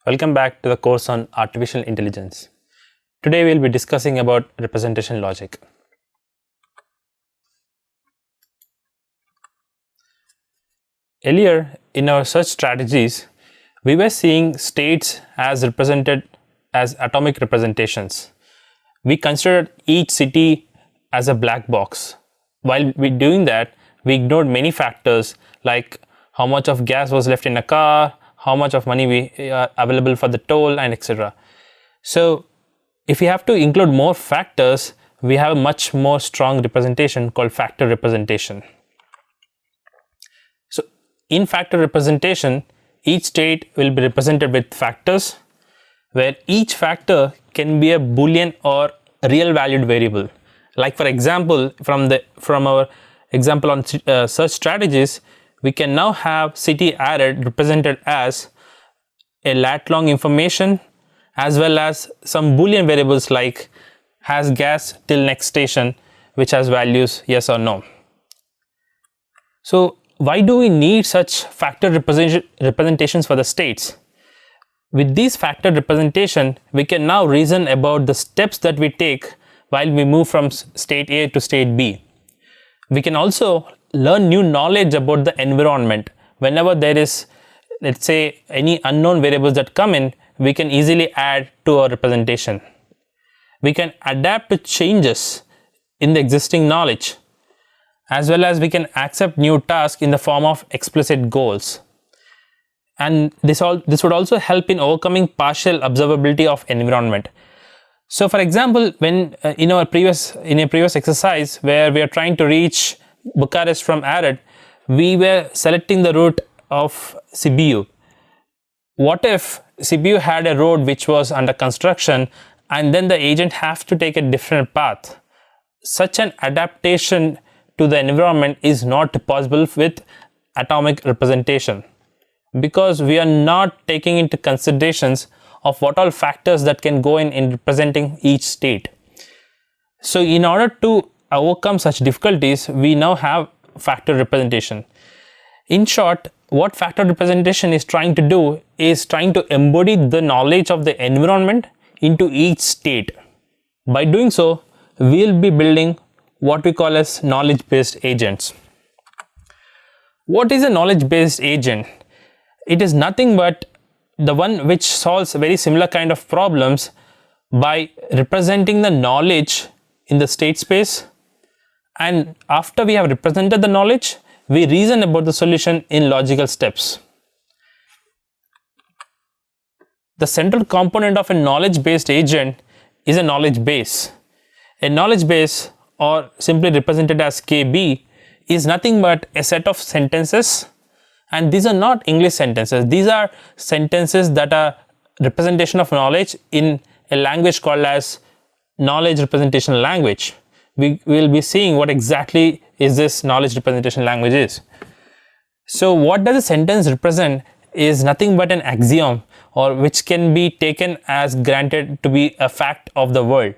Welcome back to the course on artificial intelligence. Today we'll be discussing about representation logic. Earlier in our search strategies, we were seeing states as represented as atomic representations. We considered each city as a black box. While doing that, we ignored many factors like how much of gas was left in a car, how much of money we are available for the toll, and etc. So if we have to include more factors, we have a much more strong representation called factor representation. So in factor representation, each state will be represented with factors, where each factor can be a Boolean or real valued variable. Like for example, from our example on search strategies, we can now have city added represented as a lat long information as well as some Boolean variables like has gas till next station, which has values yes or no. So why do we need such factor representations for the states? With these factor representation, we can now reason about the steps that we take while we move from state A to state B. We can also learn new knowledge about the environment. Whenever there is, let's say, any unknown variables that come in, we can easily add to our representation. We can adapt to changes in the existing knowledge, as well as we can accept new tasks in the form of explicit goals. And this would also help in overcoming partial observability of environment. So for example, when in a previous exercise where we are trying to reach Bucharest from Arad, we were selecting the route of Sibiu. What if Sibiu had a road which was under construction and then the agent has to take a different path? Such an adaptation to the environment is not possible with atomic representation, because we are not taking into considerations of what all factors that can go in representing each state. So in order to overcome such difficulties, we now have factor representation. In short, what factor representation is trying to do is trying to embody the knowledge of the environment into each state. By doing so, we will be building what we call as knowledge-based agents. What is a knowledge-based agent? It is nothing but the one which solves very similar kind of problems by representing the knowledge in the state space, and after we have represented the knowledge, we reason about the solution in logical steps. The central component of a knowledge-based agent is a knowledge base. A knowledge base, or simply represented as KB, is nothing but a set of sentences, and these are not English sentences. These are sentences that are representation of knowledge in a language called as knowledge representation language. We will be seeing what exactly is this knowledge representation language is. So what does a sentence represent is nothing but an axiom, or which can be taken as granted to be a fact of the world.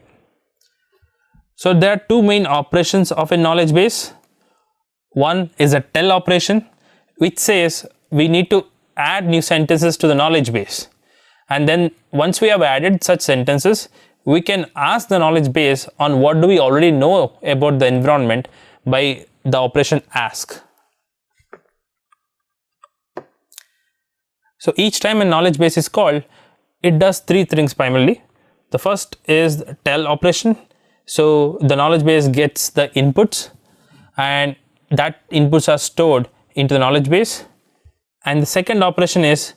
So there are two main operations of a knowledge base. One is a tell operation, which says we need to add new sentences to the knowledge base, and then once we have added such sentences, we can ask the knowledge base on what do we already know about the environment by the operation ask. So each time a knowledge base is called, it does three things primarily. The first is the tell operation. So the knowledge base gets the inputs, and that inputs are stored into the knowledge base. And the second operation is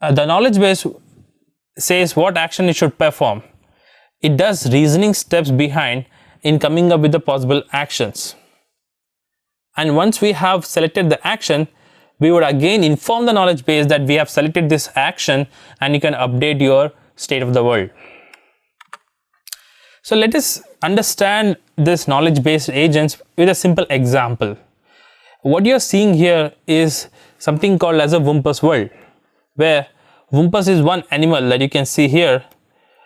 the knowledge base says what action it should perform. It does reasoning steps behind in coming up with the possible actions. And once we have selected the action, we would again inform the knowledge base that we have selected this action, and you can update your state of the world. So let us understand this knowledge based agents with a simple example. What you are seeing here is something called as a Wumpus world, where Wumpus is one animal that you can see here,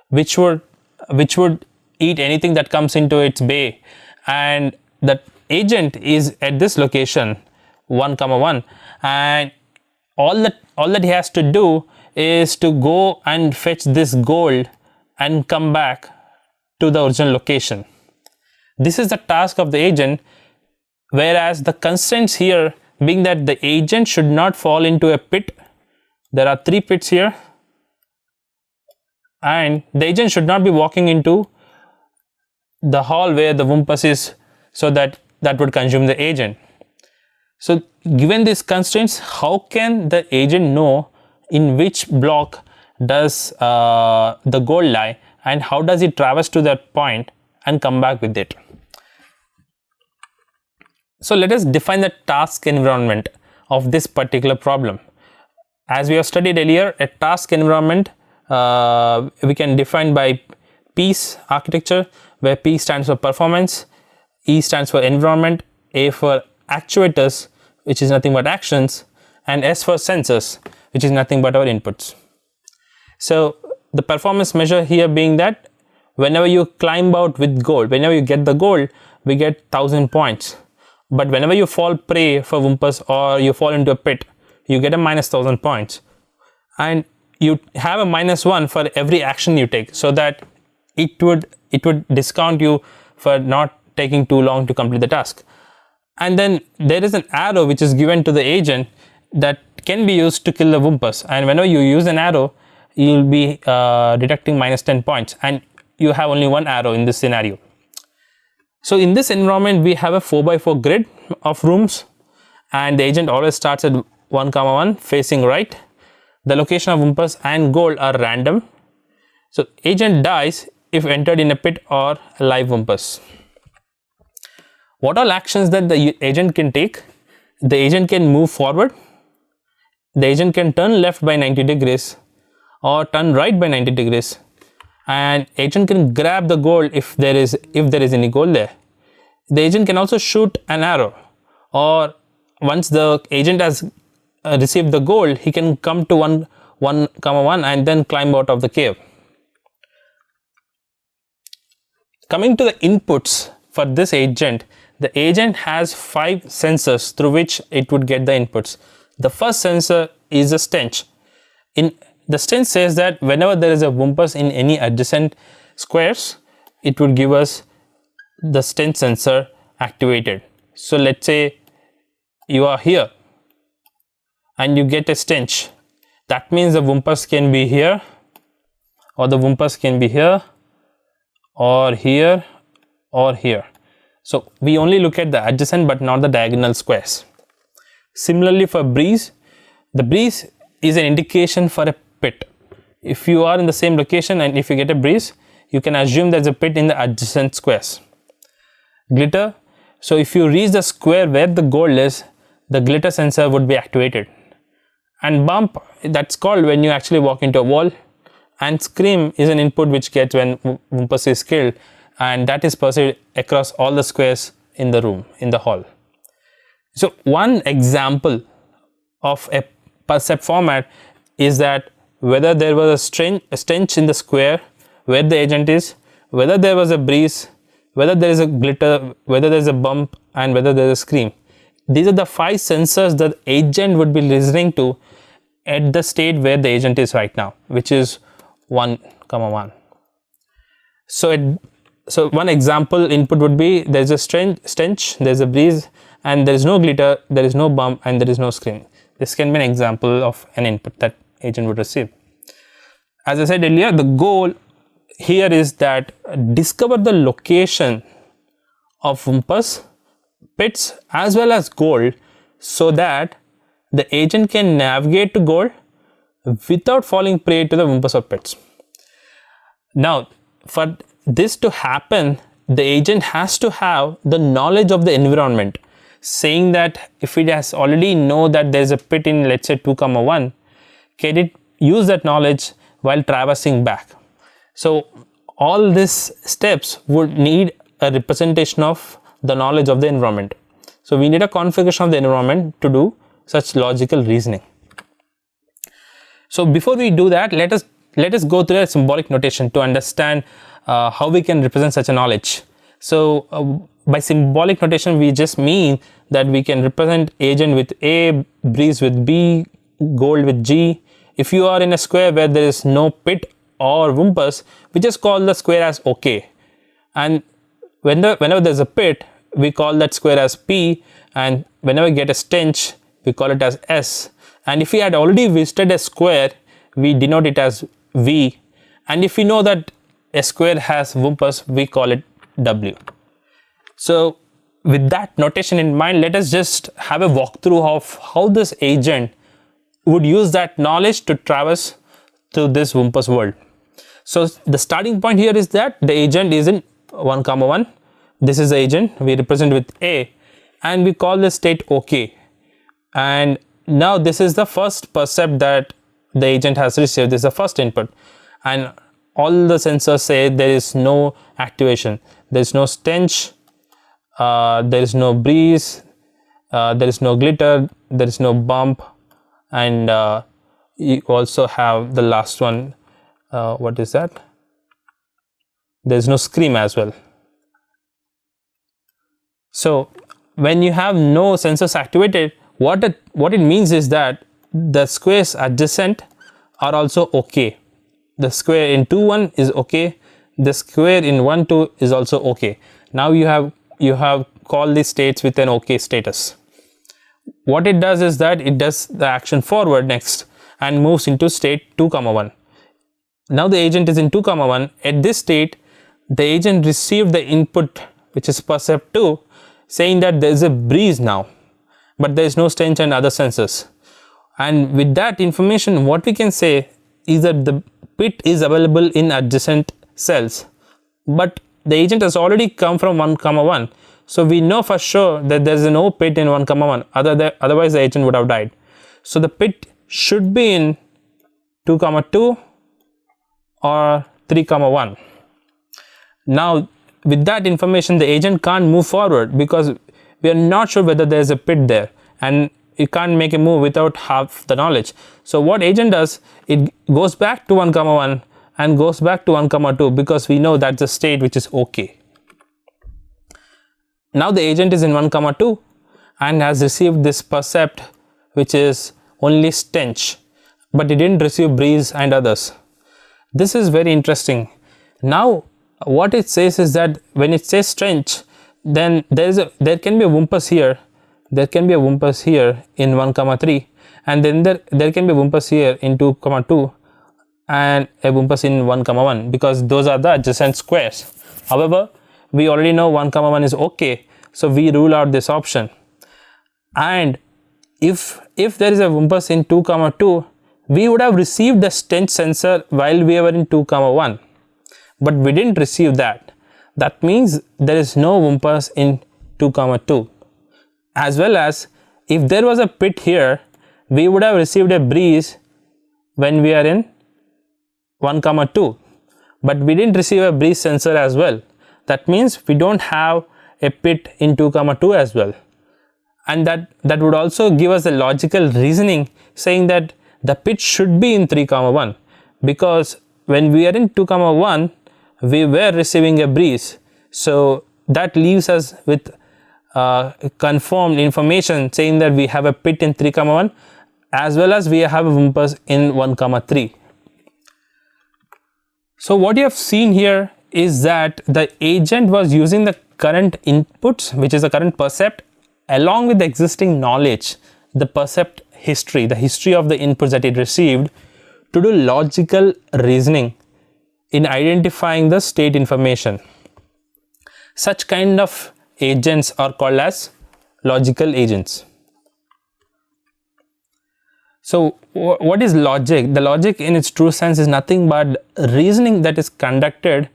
which would eat anything that comes into its bay, and that agent is at this location 1, 1, and all that he has to do is to go and fetch this gold and come back to the original location. This is the task of the agent, whereas the constraints here being that the agent should not fall into a pit. There are 3 pits here, and the agent should not be walking into the hall where the Wumpus is, so that would consume the agent. So given these constraints, how can the agent know in which block does the gold lie, and how does it traverse to that point and come back with it? So let us define the task environment of this particular problem. As we have studied earlier, a task environment we can define by PEACE architecture, where P stands for performance, E stands for environment, A for actuators, which is nothing but actions, and S for sensors, which is nothing but our inputs. So the performance measure here being that whenever you climb out with gold, whenever you get the gold, we get 1000 points. But whenever you fall prey for Wumpus or you fall into a pit, you get a minus 1000 points. And you have a -1 for every action you take, so that it would discount you for not taking too long to complete the task. And then there is an arrow which is given to the agent that can be used to kill the Wumpus, and whenever you use an arrow, you will be deducting -10 points, and you have only one arrow in this scenario. So in this environment, we have a 4x4 grid of rooms, and the agent always starts at 1,1 facing right. The location of Wumpus and gold are random. So agent dies if entered in a pit or a live Wumpus. What all actions that the agent can take? The agent can move forward, the agent can turn left by 90 degrees or turn right by 90 degrees, and agent can grab the gold if there is any gold there. The agent can also shoot an arrow, or once the agent has received the gold, he can come to 1,1 and then climb out of the cave. Coming to the inputs for this agent, the agent has 5 sensors through which it would get the inputs. The first sensor is a stench. The stench says that whenever there is a Wumpus in any adjacent squares, it would give us the stench sensor activated. So let's say you are here and you get a stench. That means the Wumpus can be here, or the Wumpus can be here, or here, or here. So we only look at the adjacent but not the diagonal squares. Similarly for breeze, the breeze is an indication for a pit. If you are in the same location and if you get a breeze, you can assume there's a pit in the adjacent squares. Glitter, so if you reach the square where the gold is, the glitter sensor would be activated. And bump, that's called when you actually walk into a wall. And scream is an input which gets when Wumpus is killed, and that is perceived across all the squares in the room, in the hall. So one example of a percept format is that whether there was a stench in the square where the agent is, whether there was a breeze, whether there is a glitter, whether there is a bump, and whether there is a scream. These are the 5 sensors that the agent would be listening to at the state where the agent is right now, which is 1,1. So one example input would be there is a stench, there is a breeze, and there is no glitter, there is no bump, and there is no scream. This can be an example of an input that agent would receive. As I said earlier, the goal here is that discover the location of Wumpus, pits as well as gold, so that the agent can navigate to gold without falling prey to the Wumpus or pits. Now, for this to happen, the agent has to have the knowledge of the environment, saying that if it has already know that there is a pit in, let's say 2,1, can it use that knowledge while traversing back? So all these steps would need a representation of the knowledge of the environment. So we need a configuration of the environment to do such logical reasoning. So before we do that, let us go through a symbolic notation to understand how we can represent such a knowledge. So by symbolic notation, we just mean that we can represent agent with A, breeze with B, gold with G, If you are in a square where there is no pit or wumpus, we just call the square as OK. And whenever there's a pit, we call that square as P, and whenever we get a stench, we call it as S. And if we had already visited a square, we denote it as V. And if we know that a square has wumpus, we call it W. So with that notation in mind, let us just have a walkthrough of how this agent would use that knowledge to traverse through this wumpus world. So the starting point here is that the agent is in 1, 1. This is the agent we represent with A, and we call the state OK. And now this is the first percept that the agent has received. This is the first input, and all the sensors say there is no activation, there is no stench, there is no breeze, there is no glitter, there is no bump, and you also have the last one. What is that? There is no scream as well. So when you have no sensors activated, what it means is that the squares adjacent are also OK. The square in 2, 1 is OK. The square in 1, 2 is also OK. Now you have called these states with an OK status. What it does is that it does the action forward next and moves into state 2, 1. Now the agent is in 2, 1. At this state, the agent received the input, which is percept 2, saying that there is a breeze now, but there is no stench and other sensors. And with that information, what we can say is that the pit is available in adjacent cells, but the agent has already come from 1, 1. So we know for sure that there is no pit in 1, 1. Otherwise the agent would have died. So the pit should be in 2, 2 or 3, 1. Now with that information, the agent can't move forward because we are not sure whether there is a pit there, and it can't make a move without half the knowledge. So what agent does, it goes back to 1, 1 and goes back to 1, 2 because we know that's a state which is OK. Now the agent is in 1, 2 and has received this percept, which is only stench, but it didn't receive breeze and others. This is very interesting. Now what it says is that when it says stench, then there can be a wumpus here, there can be a wumpus here in 1, 3, and then there can be a wumpus here in 2, 2 and a wumpus in 1, 1 because those are the adjacent squares. However, we already know 1, 1 is OK, so we rule out this option. And if there is a wumpus in 2, 2, we would have received the stench sensor while we were in 2, 1, but we didn't receive that. That means there is no wumpus in 2, 2. As well as if there was a pit here, we would have received a breeze when we are in 1, 2, but we didn't receive a breeze sensor as well. That means we don't have a pit in 2, 2 as well. And that would also give us a logical reasoning saying that the pit should be in 3, 1 because when we are in 2, 1, we were receiving a breeze. So that leaves us with confirmed information saying that we have a pit in 3, 1 as well as we have a wumpus in 1, 3. So what you have seen here is that the agent was using the current inputs, which is the current percept, along with the existing knowledge, the percept history, the history of the inputs that it received, to do logical reasoning in identifying the state information. Such kind of agents are called as logical agents. So what is logic? The logic in its true sense is nothing but reasoning that is conducted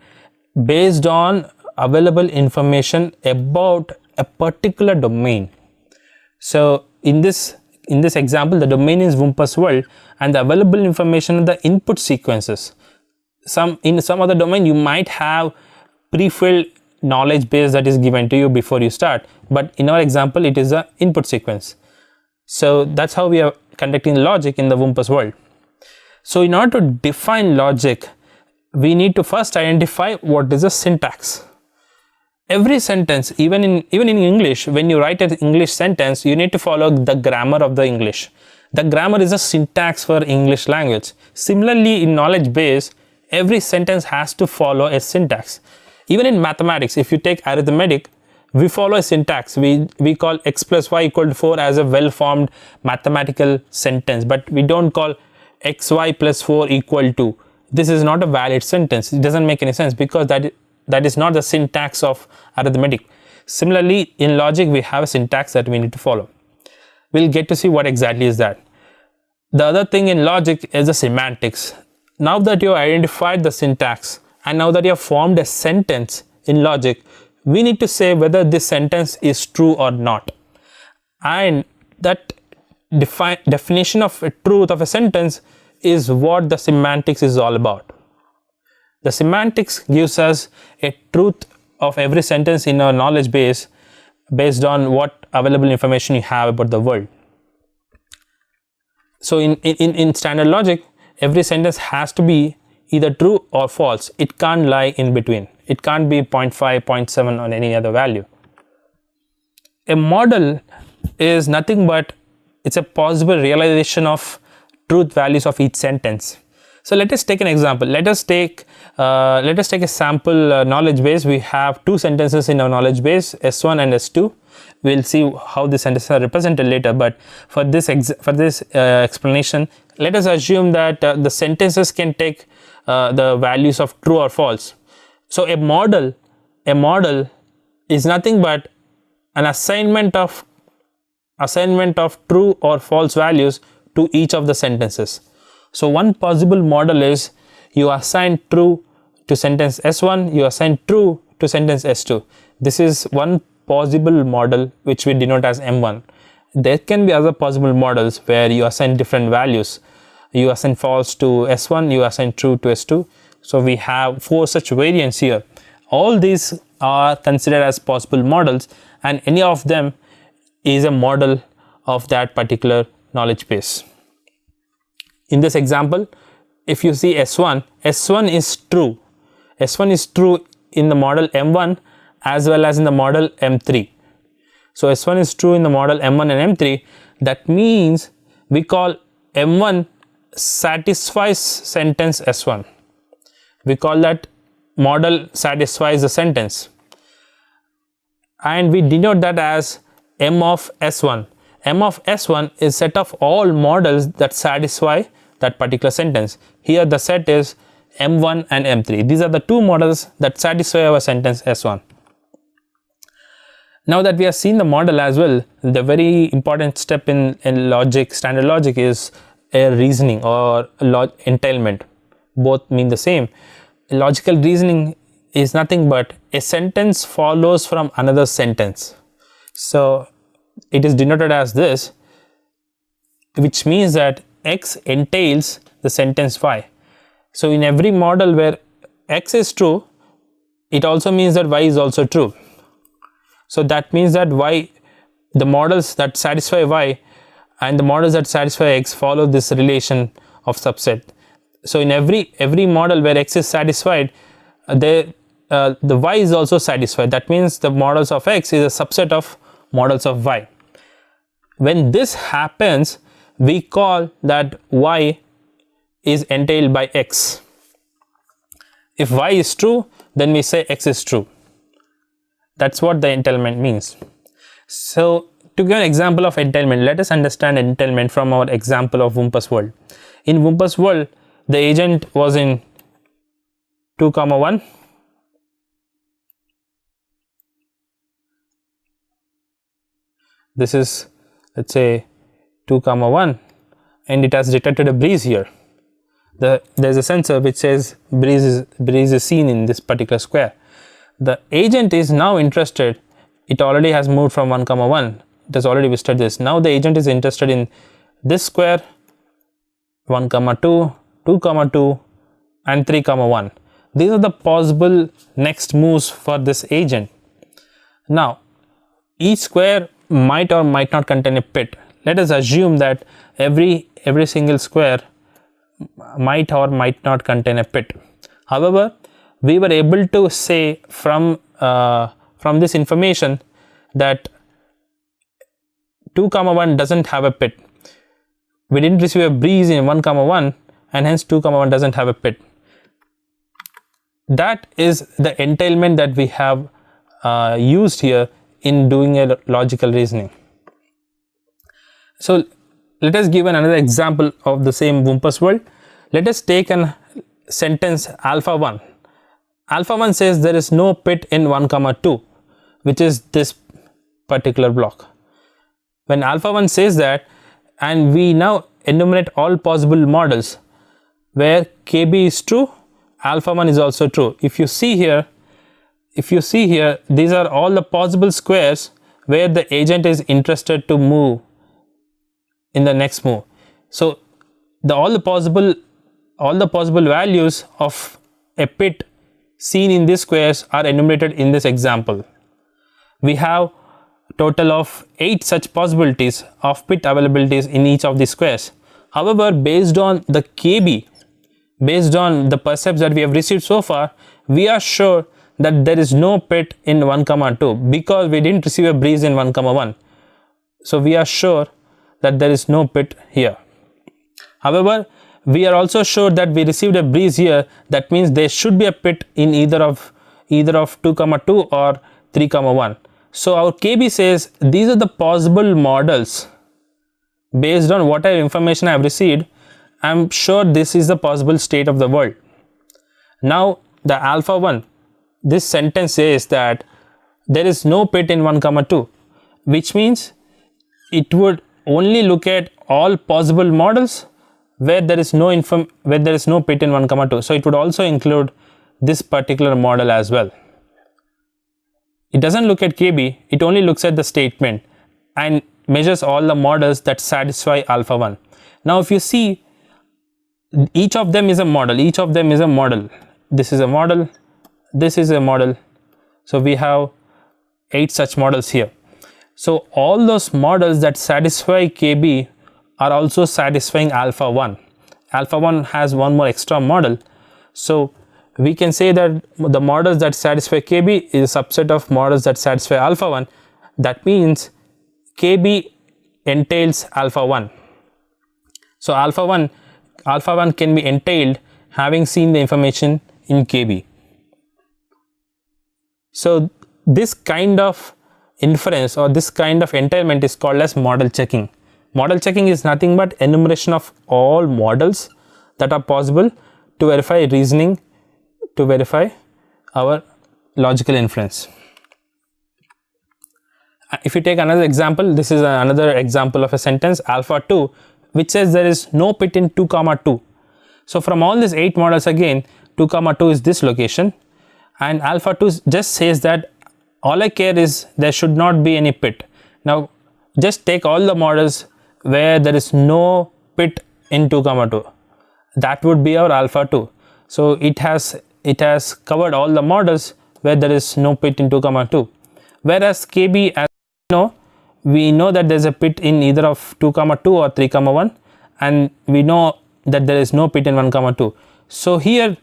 based on available information about a particular domain. So in this example, the domain is wumpus world and the available information are the input sequences. In some other domain you might have pre-filled knowledge base that is given to you before you start, but in our example it is an input sequence. So that's how we are conducting logic in the wumpus world. So in order to define logic, we need to first identify what is a syntax. Every sentence, even in English, when you write an English sentence, you need to follow the grammar of the English. The grammar is a syntax for English language. Similarly, in knowledge base, every sentence has to follow a syntax. Even in mathematics, if you take arithmetic, we follow a syntax. We call x plus y equal to 4 as a well-formed mathematical sentence, but we don't call xy plus 4 equal to. This is not a valid sentence. It doesn't make any sense because that is not the syntax of arithmetic. Similarly, in logic, we have a syntax that we need to follow. We'll get to see what exactly is that. The other thing in logic is the semantics. Now that you have identified the syntax and now that you have formed a sentence in logic, we need to say whether this sentence is true or not. And that definition of a truth of a sentence is what the semantics is all about. The semantics gives us a truth of every sentence in our knowledge base based on what available information you have about the world. So in standard logic, every sentence has to be either true or false. It can't lie in between. It can't be 0.5, 0.7 or any other value. A model is nothing but it's a possible realization of truth values of each sentence. So let us take an example. Let us take a sample knowledge base. We have two sentences in our knowledge base, S1 and S2. We'll see how the sentences are represented later. But for this explanation, let us assume that the sentences can take the values of true or false. So a model is nothing but an assignment of true or false values to each of the sentences. So one possible model is you assign true to sentence S1, you assign true to sentence S2. This is one possible model which we denote as M1. There can be other possible models where you assign different values. You assign false to S1, you assign true to S2. So we have 4 such variants here. All these are considered as possible models, and any of them is a model of that particular knowledge base. In this example, if you see S1 is true. S1 is true in the model M1 as well as in the model M3. So S1 is true in the model M1 and M3. That means we call M1 satisfies sentence S1. We call that model satisfies the sentence. And we denote that as M of S1. M of S1 is set of all models that satisfy that particular sentence. Here the set is M1 and M3. These are the two models that satisfy our sentence S1. Now that we have seen the model as well, the very important step in logic, standard logic, is a reasoning or entailment. Both mean the same. Logical reasoning is nothing but a sentence follows from another sentence. So it is denoted as this, which means that X entails the sentence Y. So in every model where X is true, it also means that Y is also true. So that means that Y, the models that satisfy Y and the models that satisfy X follow this relation of subset. So in every model where X is satisfied, the Y is also satisfied. That means the models of X is a subset of models of Y. When this happens, we call that Y is entailed by X. If Y is true, then we say X is true. That's what the entailment means. So to give an example of entailment, let us understand entailment from our example of Wumpus world. In Wumpus world, the agent was in 2, 1. This is, let's say, 2, 1, and it has detected a breeze here. There's a sensor which says breeze is seen in this particular square. The agent is now interested. It already has moved from 1, 1. It has already visited this. Now the agent is interested in this square, 1, 2, 2, 2, and 3, 1. These are the possible next moves for this agent. Now, each square might or might not contain a pit. Let us assume that every single square might or might not contain a pit. However, we were able to say from this information that 2, 1 doesn't have a pit. we didn't receive a breeze in 1 comma 1, and hence 2 comma 1 doesn't have a pit. That is the entailment that we have used here in doing a logical reasoning. So let us give another example of the same Wumpus world. Let us take a sentence alpha 1. Alpha 1 says there is no pit in 1 comma 2, which is this particular block. When alpha 1 says that, and we now enumerate all possible models where KB is true, alpha 1 is also true. If you see here, these are all the possible squares where the agent is interested to move in the next move. So all the possible values of a pit seen in these squares are enumerated in this example. We have total of 8 such possibilities of pit availabilities in each of these squares. However, based on the KB, based on the percepts that we have received so far, we are sure that there is no pit in 1 comma 2 because we didn't receive a breeze in 1 comma 1. So we are sure that there is no pit here. However, we are also sure that we received a breeze here. That means there should be a pit in either of 2 comma 2 or 3 comma 1. So our KB says these are the possible models. Based on whatever information I have received, I am sure this is the possible state of the world. Now the alpha 1, this sentence says that there is no pit in 1 comma 2, which means it would only look at all possible models where there is no pit in 1 comma 2. So it would also include this particular model as well. It doesn't look at KB, it only looks at the statement and measures all the models that satisfy alpha 1. Now if you see, each of them is a model, this is a model, this is a model. So we have 8 such models here. So all those models that satisfy KB are also satisfying alpha 1. Alpha 1 has one more extra model. So we can say that the models that satisfy KB is a subset of models that satisfy alpha 1. That means KB entails alpha 1. So alpha 1 can be entailed having seen the information in KB. So this kind of inference or this kind of entailment is called as model checking. Model checking is nothing but enumeration of all models that are possible to verify reasoning, to verify our logical inference. If you take another example, this is another example of a sentence alpha 2 which says there is no pit in 2 comma 2. So from all these 8 models, again 2 comma 2 is this location, and alpha 2 just says that all I care is there should not be any pit. Now just take all the models where there is no pit in 2 comma 2. That would be our alpha 2. So it has covered all the models where there is no pit in 2 comma 2. Whereas KB, as we know that there is a pit in either of 2 comma 2 or 3 comma 1, and we know that there is no pit in 1 comma 2. So here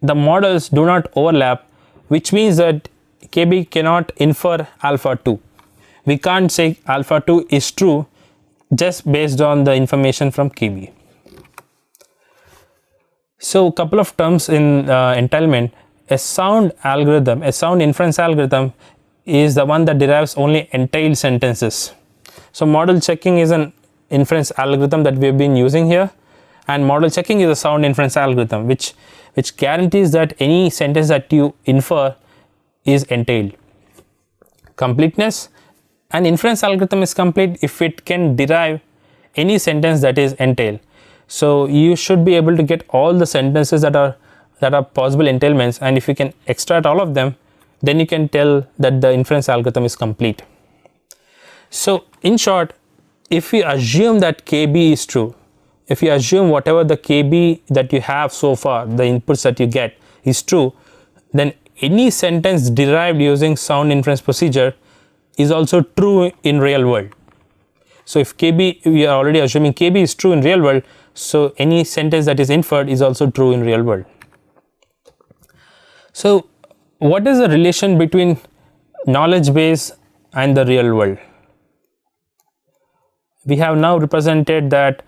the models do not overlap, which means that KB cannot infer alpha 2. We can't say alpha 2 is true just based on the information from KB. So a couple of terms in entailment. A sound inference algorithm is the one that derives only entailed sentences. So model checking is an inference algorithm that we have been using here, and model checking is a sound inference algorithm which guarantees that any sentence that you infer is entailed. Completeness: an inference algorithm is complete if it can derive any sentence that is entailed. So you should be able to get all the sentences that are possible entailments, and if you can extract all of them, then you can tell that the inference algorithm is complete. So in short, if we assume that KB is true, if you assume whatever the KB that you have so far, the inputs that you get is true, then any sentence derived using sound inference procedure is also true in real world. So if KB, we are already assuming KB is true in real world, so any sentence that is inferred is also true in real world. So what is the relation between knowledge base and the real world? We have now represented that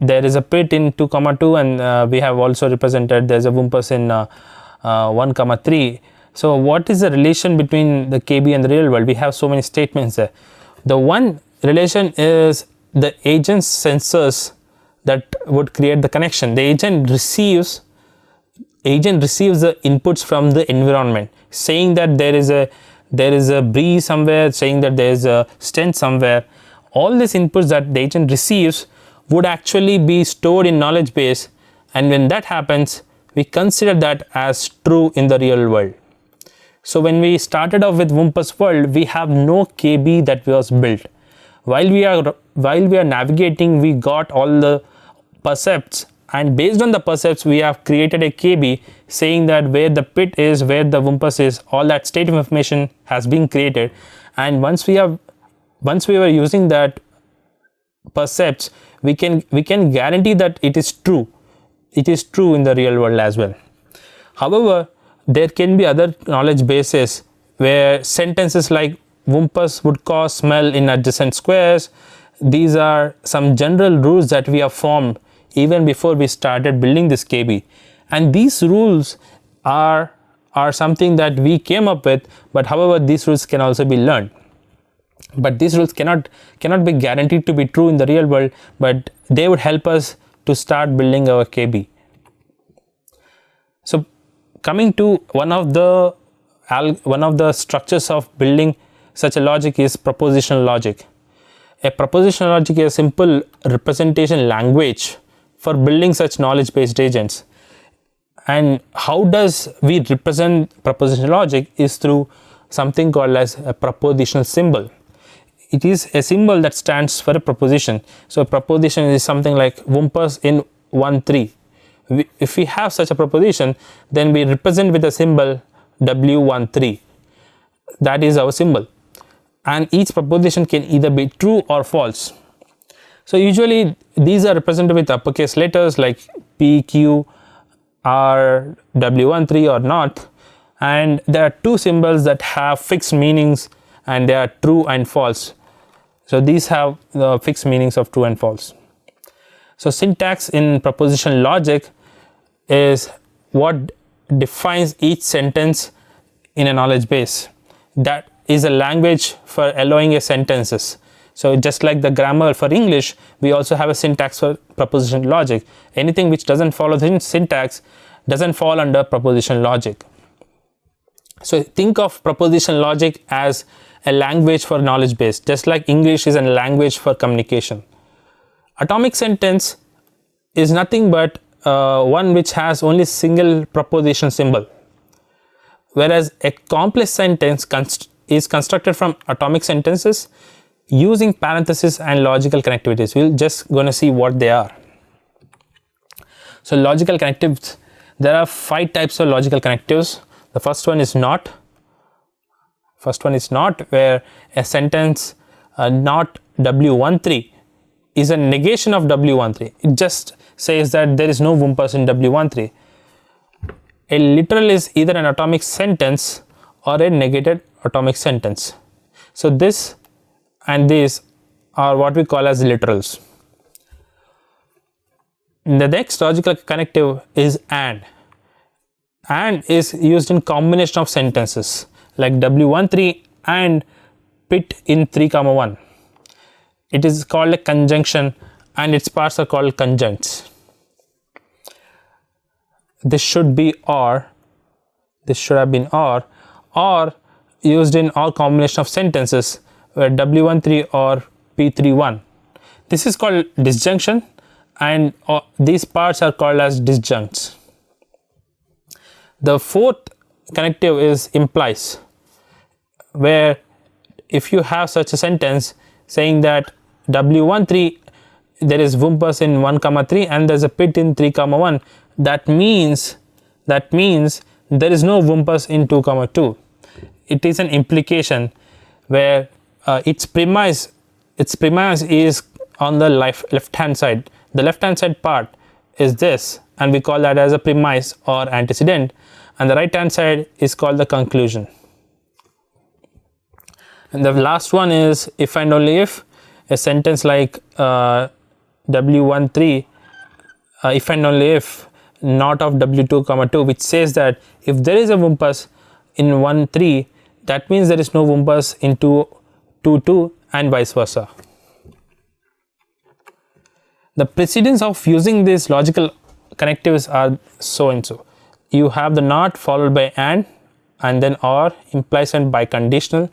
there is a pit in 2 comma 2, and we have also represented there's a Wumpus in 1 comma 3. So what is the relation between the KB and the real world? We have so many statements there. The one relation is the agent's sensors that would create the connection. The agent receives the inputs from the environment, saying that there is a breeze somewhere, saying that there is a stench somewhere. All these inputs that the agent receives would actually be stored in knowledge base, and when that happens, we consider that as true in the real world. So when we started off with Wumpus world, we have no KB that was built. While we are navigating, we got all the percepts, and based on the percepts, we have created a KB saying that where the pit is, where the Wumpus is, all that state of information has been created. And once we were using that percepts, we can guarantee that it is true. It is true in the real world as well. However, there can be other knowledge bases where sentences like Wumpus would cause smell in adjacent squares. These are some general rules that we have formed even before we started building this KB, and these rules are something that we came up with, but however these rules can also be learned. But these rules cannot be guaranteed to be true in the real world, but they would help us to start building our KB. So coming to one of the structures of building such a logic is propositional logic. A propositional logic is a simple representation language for building such knowledge based agents. And how does we represent propositional logic is through something called as a propositional symbol. It is a symbol that stands for a proposition. So a proposition is something like Wumpus in 1 3. If we have such a proposition, then we represent with a symbol W13. That is our symbol, and each proposition can either be true or false. So usually these are represented with uppercase letters like P, Q, R, W13 or not, and there are two symbols that have fixed meanings, and they are true and false. So these have the fixed meanings of true and false. So syntax in propositional logic is what defines each sentence in a knowledge base. That is a language for allowing a sentences. So just like the grammar for English, we also have a syntax for propositional logic. Anything which doesn't follow the syntax doesn't fall under propositional logic. So think of propositional logic as a language for knowledge base, just like English is a language for communication. Atomic sentence is nothing but one which has only single proposition symbol, whereas a complex sentence is constructed from atomic sentences using parentheses and logical connectivities. We'll just going to see what they are. So logical connectives, there are 5 types of logical connectives. The first one is not. Where a sentence not W13 is a negation of W13. It just says that there is no Wumpus in W13. A literal is either an atomic sentence or a negated atomic sentence. So this and these are what we call as literals. The next logical connective is and. And is used in combination of sentences like W13 and pit in 3 comma 1. It is called a conjunction, and its parts are called conjuncts. This should be or, this should have been or used in all combination of sentences where W13 or P31. This is called disjunction, and these parts are called as disjuncts. The fourth connective is implies, where if you have such a sentence saying that W13 there is Wumpus in 1 comma 3 and there's a pit in 3 comma 1, that means there is no Wumpus in 2 comma 2. It is an implication where its premise is on the left hand side. The left hand side part is this, and we call that as a premise or antecedent, and the right hand side is called the conclusion. And the last one is if and only if. A sentence like W13 if and only if not of w2 comma 2, which says that if there is a wumpus in 1 3, that means there is no wumpus in 2 2 and vice versa. The precedence of using these logical connectives are so and so. You have the not followed by and then or implies and biconditional.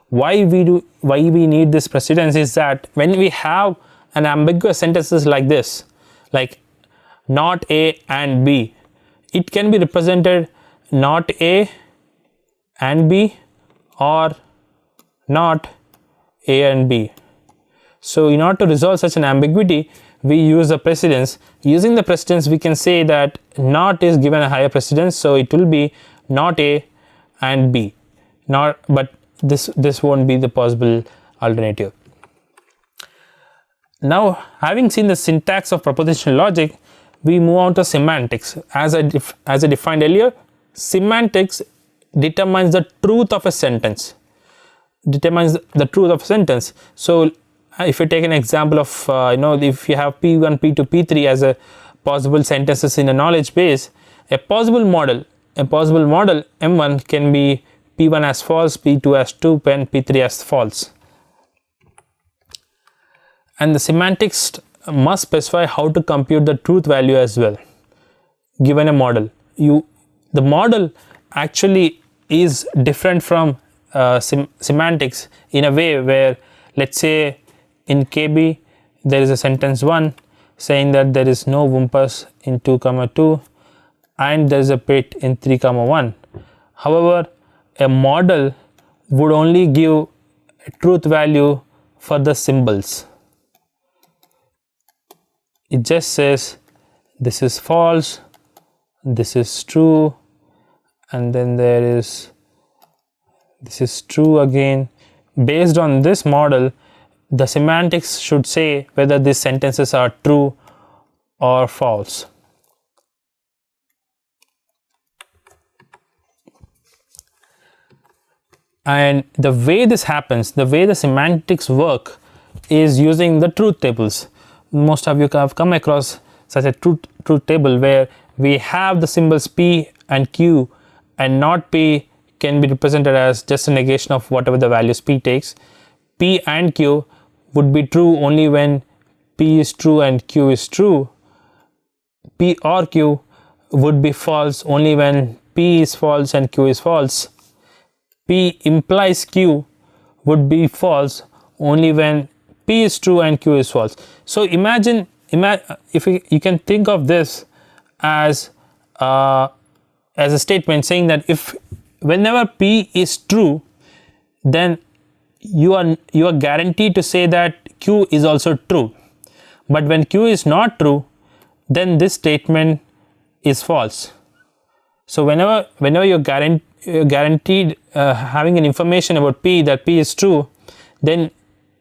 Why we need this precedence is that when we have an ambiguous sentences like this, like not A and B, it can be represented not A and B or not A and B. So in order to resolve such an ambiguity, we use the precedence. Using the precedence, we can say that not is given a higher precedence, so it will be not A and B. But this won't be the possible alternative. Now, having seen the syntax of propositional logic, we move on to semantics. As I defined earlier, semantics determines the truth of a sentence. So if you take an example of if you have P1, P2, P3 as a possible sentences in a knowledge base, a possible model M1 can be P1 as false, P2 as true, and P3 as false. And the semantics must specify how to compute the truth value as well. Given a model, the model actually is different from semantics in a way where, let's say in KB there is a sentence 1 saying that there is no wumpus in 2 comma 2 and there is a pit in 3 comma 1. However, a model would only give a truth value for the symbols. It just says this is false, this is true, and then this is true again. Based on this model, the semantics should say whether these sentences are true or false. And the way this happens, the way the semantics work is using the truth tables. Most of you have come across such a truth table where we have the symbols P and Q, and not P can be represented as just a negation of whatever the values P takes. P and Q would be true only when P is true and Q is true. P or Q would be false only when P is false and Q is false. P implies Q would be false only when P is true and Q is false. So imagine if you can think of this as a statement saying that if whenever P is true, then you are guaranteed to say that Q is also true. But when Q is not true, then this statement is false. So whenever you're guaranteed having an information about P that P is true, then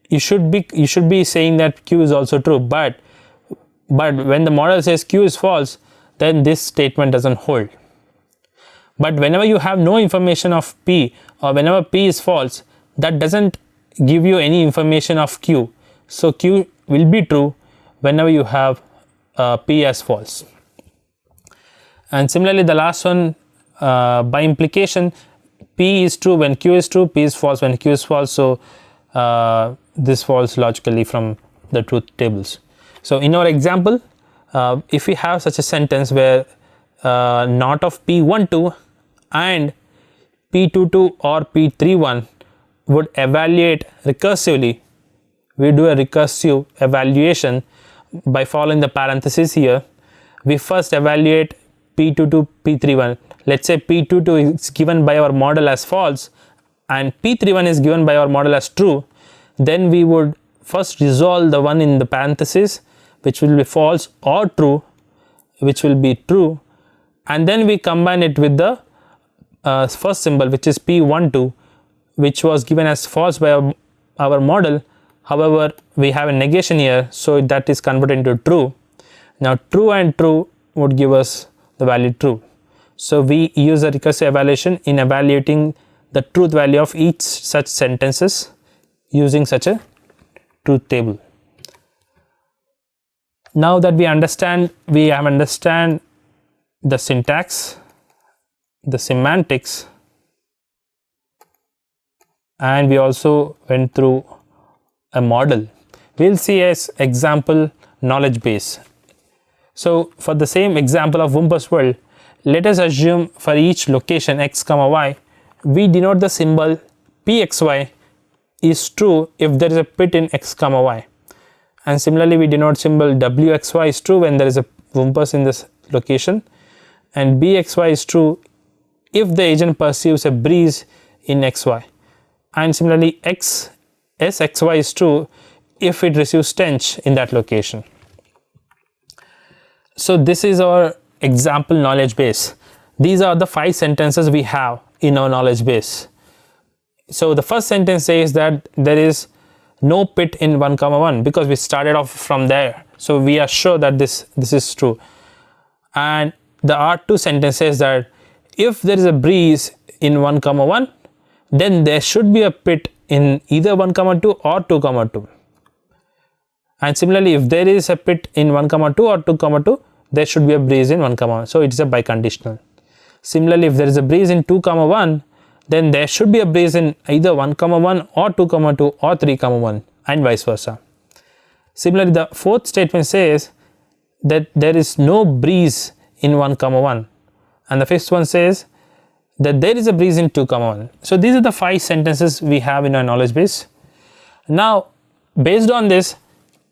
you should be saying that Q is also true. But when the model says Q is false, then this statement doesn't hold. But whenever you have no information of P, or whenever P is false, that doesn't give you any information of Q. So Q will be true whenever you have P as false. And similarly, the last one, by implication, P is true when Q is true, P is false when Q is false. So this follows logically from the truth tables. So in our example, if we have such a sentence where not of P12 and P22 or P31 would evaluate recursively, we do a recursive evaluation by following the parenthesis here. We first evaluate P22, P31. Let's say P22 is given by our model as false and P31 is given by our model as true. Then we would first resolve the one in the parenthesis, which will be false, or true, which will be true, and then we combine it with the first symbol, which is P12, which was given as false by our model. However, we have a negation here, so that is converted into true. Now true and true would give us the value true. So we use a recursive evaluation in evaluating the truth value of each such sentences using such a truth table. Now that we have understand the syntax, the semantics, and we also went through a model. We'll see as example knowledge base. So for the same example of Wumpus world, let us assume for each location x comma y, we denote the symbol pxy is true if there is a pit in x comma y, and similarly we denote symbol wxy is true when there is a Wumpus in this location, and bxy is true if the agent perceives a breeze in xy, and similarly sxy is true if it receives stench in that location. So this is our example knowledge base. These are the 5 sentences we have in our knowledge base. So the first sentence says that there is no pit in 1 comma 1 because we started off from there, so we are sure that this is true. And the R2 sentence says that if there is a breeze in 1 comma 1, then there should be a pit in either 1 comma 2 or 2 comma 2. And similarly, if there is a pit in 1 comma 2 or 2 comma 2, there should be a breeze in 1 comma 1. So it is a biconditional. Similarly, if there is a breeze in 2 comma 1, then there should be a breeze in either 1 comma 1 or 2 comma 2 or 3 comma 1, and vice versa. Similarly, the fourth statement says that there is no breeze in 1 comma 1, and the fifth one says that there is a breeze in 2 comma 1. So these are the 5 sentences we have in our knowledge base. Now based on this,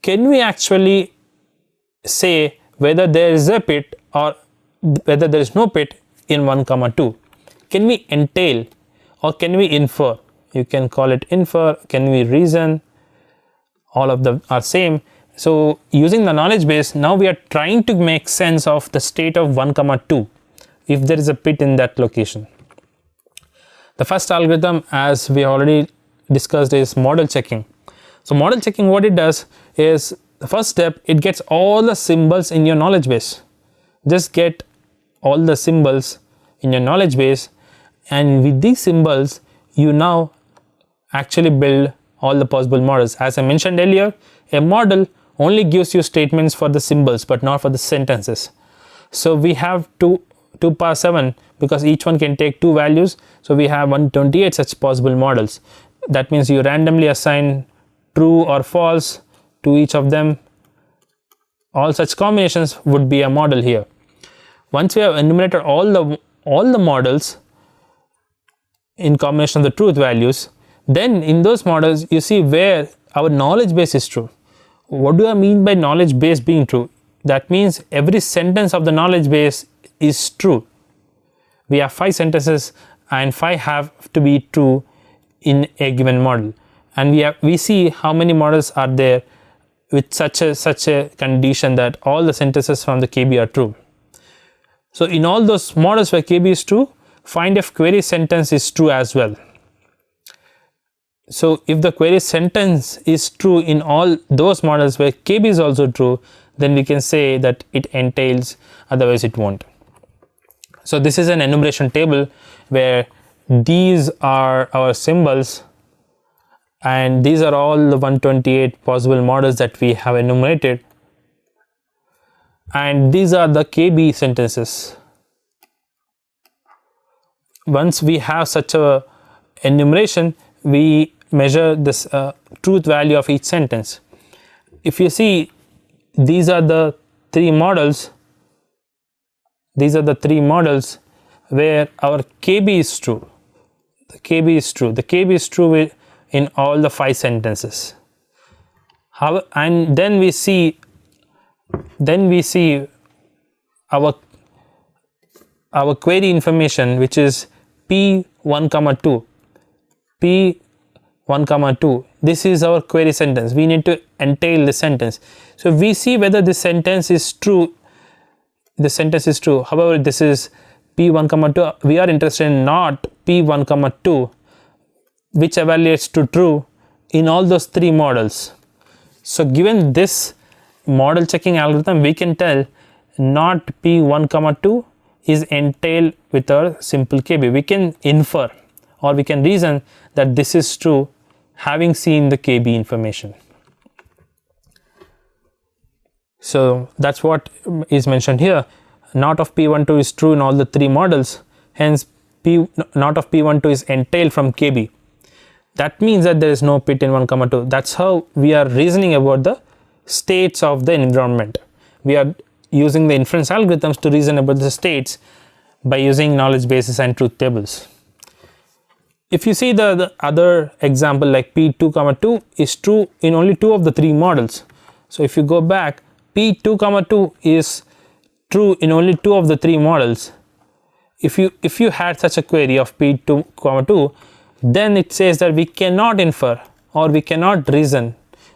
can we actually say whether there is a pit or whether there is no pit in 1 comma 2? Can we entail or can we infer? You can call it infer, can we reason? All of them are same. So using the knowledge base, now we are trying to make sense of the state of 1 comma 2 if there is a pit in that location. The first algorithm, as we already discussed, is model checking. So model checking, what it does is, the first step, it gets all the symbols in your knowledge base. Just get all the symbols in your knowledge base, and with these symbols you now actually build all the possible models. As I mentioned earlier, a model only gives you statements for the symbols but not for the sentences. So we have 2 power 7 because each one can take 2 values, so we have 128 such possible models. That means you randomly assign true or false to each of them. All such combinations would be a model here. Once we have enumerated all the models in combination of the truth values, then in those models you see where our knowledge base is true. What do I mean by knowledge base being true? That means every sentence of the knowledge base is true. We have 5 sentences and 5 have to be true in a given model, and we see how many models are there with such a condition that all the sentences from the KB are true. So in all those models where KB is true, find if query sentence is true as well. So if the query sentence is true in all those models where KB is also true, then we can say that it entails, otherwise it won't. So this is an enumeration table where these are our symbols and these are all the 128 possible models that we have enumerated, and these are the KB sentences. Once we have such a enumeration, we measure this truth value of each sentence. If you see, these are the 3 models. These are the 3 models where our KB is true. The KB is true. The KB is true in all the 5 sentences. And then we see our query information, which is P1 comma 2. P1 comma 2. This is our query sentence. We need to entail the sentence. So we see whether this sentence is true. The sentence is true. However, this is P1 comma 2. We are interested in not P1 comma 2, which evaluates to true in all those 3 models. So given this model checking algorithm, we can tell not P1 comma 2 is entailed with our simple KB. We can infer or we can reason that this is true having seen the KB information. So that's what is mentioned here. Not of P12 is true in all the three models, hence not of P12 is entailed from KB. That means that there is no pit in 1 comma 2. That's how we are reasoning about the states of the environment. We are using the inference algorithms to reason about the states by using knowledge bases and truth tables. If you see the other example, like P2 comma 2 is true in only 2 of the 3 models. So if you go back, P2 comma 2 is true in only 2 of the 3 models. If you had such a query of P2 comma 2, then it says that we cannot infer, or we cannot reason,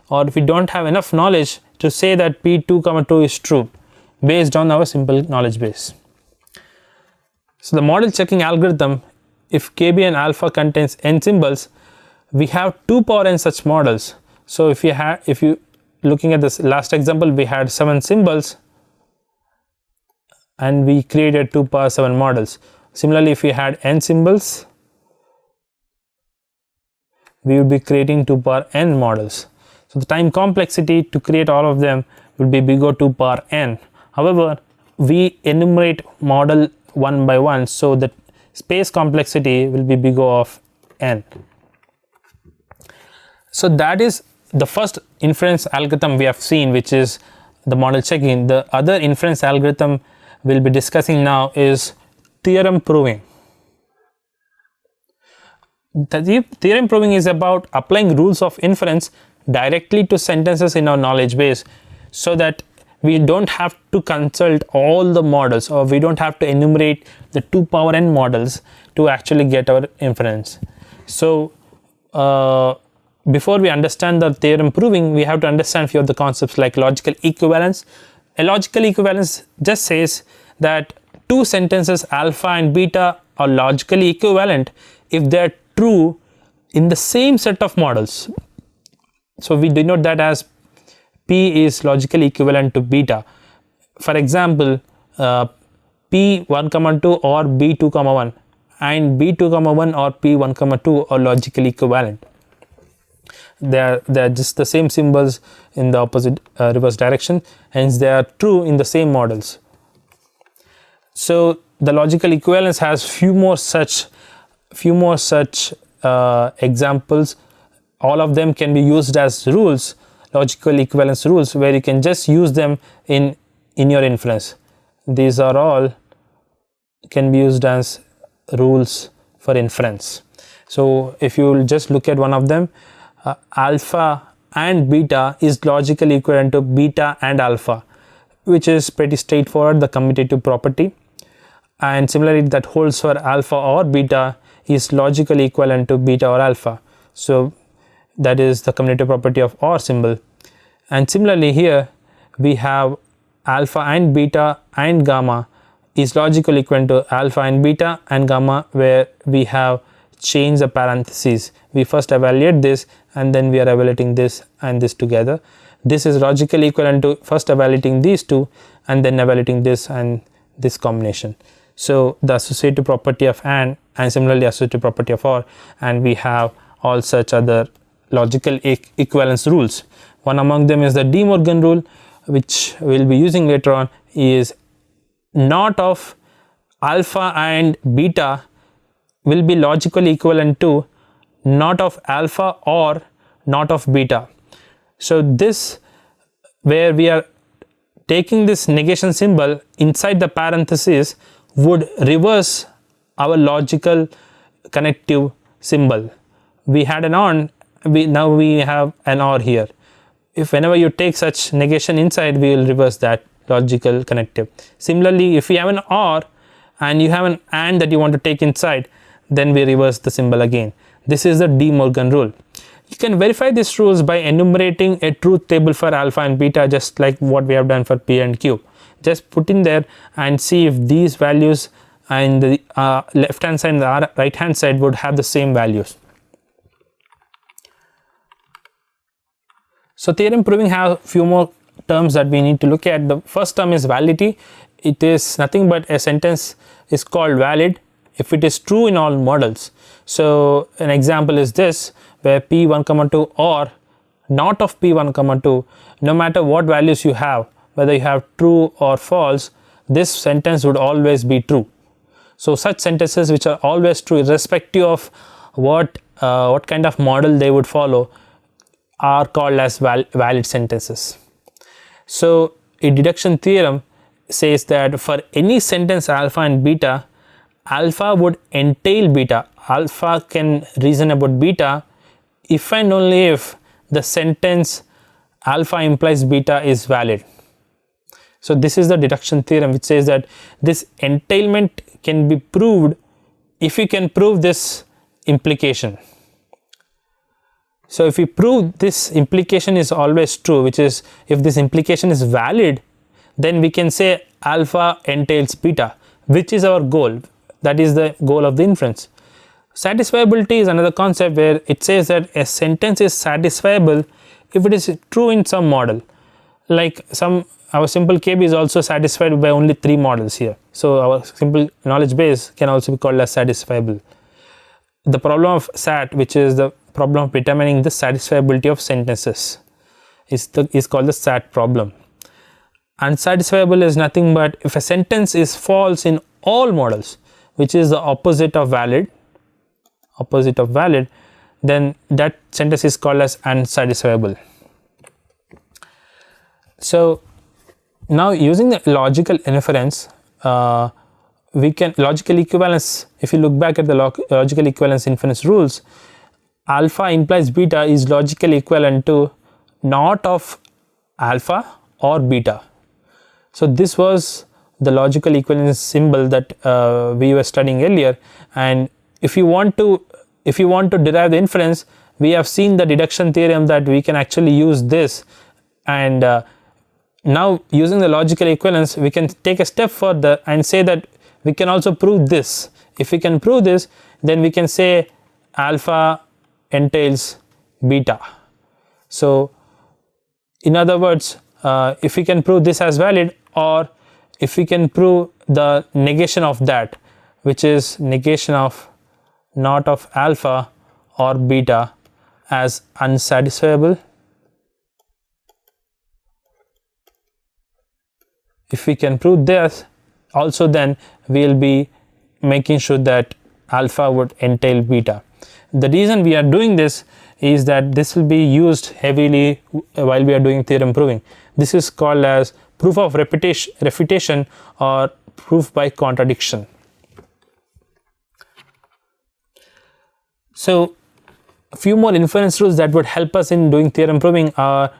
or we don't have enough knowledge to say that P2 comma 2 is true based on our simple knowledge base. So the model checking algorithm, if KB and alpha contains n symbols, we have 2 power n such models. So if you looking at this last example, we had 7 symbols and we created 2 power 7 models. Similarly, if we had n symbols, we would be creating 2 power n models. So the time complexity to create all of them will be big O 2 power n. However, we enumerate model one by one, so the space complexity will be big O of n. So that is the first inference algorithm we have seen, which is the model checking. The other inference algorithm we'll be discussing now is theorem proving. The theorem proving is about applying rules of inference directly to sentences in our knowledge base, so that we don't have to consult all the models, or we don't have to enumerate the 2 power n models to actually get our inference. So before we understand the theorem proving, we have to understand few of the concepts like logical equivalence. A logical equivalence just says that 2 sentences alpha and beta are logically equivalent if they are true in the same set of models. So we denote that as P is logically equivalent to beta. For example, P1 comma 2 or B2 comma 1 and B2 comma 1 or P1 comma 2 are logically equivalent. They are just the same symbols in the opposite reverse direction, hence they are true in the same models. So the logical equivalence has few more such examples. All of them can be used as rules, logical equivalence rules, where you can just use them in your inference. These are all can be used as rules for inference. So if you will just look at one of them, alpha and beta is logically equivalent to beta and alpha, which is pretty straightforward, the commutative property. And similarly, that holds for alpha or beta is logically equivalent to beta or alpha. So that is the commutative property of OR symbol. And similarly here we have alpha and beta and gamma is logically equivalent to alpha and beta and gamma, where we have changed the parentheses. We first evaluate this and then we are evaluating this and this together. This is logically equivalent to first evaluating these two and then evaluating this and this combination. So the associative property of and similarly associative property of OR, and we have all such other logical equivalence rules. One among them is the De Morgan rule, which we will be using later on, is not of alpha and beta will be logically equivalent to not of alpha or not of beta. So this, where we are taking this negation symbol inside the parenthesis, would reverse our logical connective symbol. We had an ON, now we have an OR here. If whenever you take such negation inside, we will reverse that logical connective. Similarly, if we have an OR and you have an AND that you want to take inside, then we reverse the symbol again. This is the De Morgan rule. You can verify these rules by enumerating a truth table for alpha and beta, just like what we have done for P and Q. Just put in there and see if these values and the left hand side and the right hand side would have the same values. So theorem proving have few more terms that we need to look at. The first term is validity. It is nothing but a sentence is called valid if it is true in all models. So an example is this, where P1 comma 2 or not of P1 comma 2, no matter what values you have, whether you have true or false, this sentence would always be true. So such sentences which are always true irrespective of what kind of model they would follow are called as valid sentences. So a deduction theorem says that for any sentence alpha and beta, alpha would entail beta. Alpha can reason about beta if and only if the sentence alpha implies beta is valid. So this is the deduction theorem which says that this entailment can be proved if we can prove this implication. So if we prove this implication is always true, which is if this implication is valid, then we can say alpha entails beta, which is our goal. That is the goal of the inference. Satisfiability is another concept where it says that a sentence is satisfiable if it is true in some model. Like our simple KB is also satisfied by only 3 models here. So our simple knowledge base can also be called as satisfiable. The problem of SAT, which is the problem of determining the satisfiability of sentences, is called the SAT problem. Unsatisfiable is nothing but if a sentence is false in all models, which is the opposite of valid, then that sentence is called as unsatisfiable. So now using the logical inference, we can logical equivalence. If you look back at the logical equivalence inference rules, alpha implies beta is logically equivalent to not of alpha or beta. So this was the logical equivalence symbol that we were studying earlier, and if you want to derive the inference, we have seen the deduction theorem that we can actually use this, and now using the logical equivalence we can take a step further and say that we can also prove this. If we can prove this, then we can say alpha entails beta. So in other words, if we can prove this as valid, or if we can prove the negation of that, which is negation of not of alpha or beta as unsatisfiable, if we can prove this also, then we will be making sure that alpha would entail beta. The reason we are doing this is that this will be used heavily while we are doing theorem proving. This is called as proof of refutation or proof by contradiction. So a few more inference rules that would help us in doing theorem proving are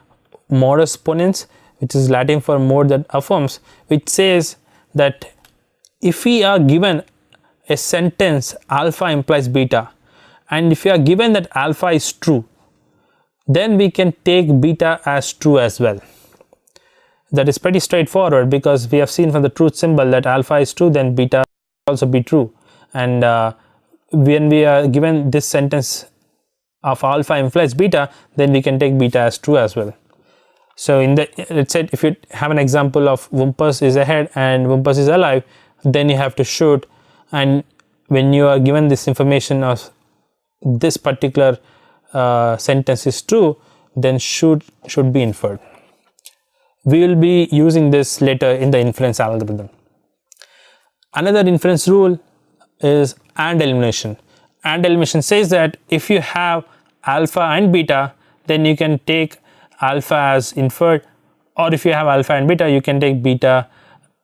modus ponens, which is Latin for mode that affirms, which says that if we are given a sentence alpha implies beta, and if we are given that alpha is true, then we can take beta as true as well. That is pretty straightforward, because we have seen from the truth symbol that alpha is true, then beta will also be true. And when we are given this sentence of alpha implies beta, then we can take beta as true as well. So in the, let's say if you have an example of Wumpus is ahead and Wumpus is alive, then you have to shoot, and when you are given this information of this particular sentence is true, then should be inferred. We will be using this later in the inference algorithm. Another inference rule is AND elimination. AND elimination says that if you have alpha and beta, then you can take alpha as inferred, or if you have alpha and beta, you can take beta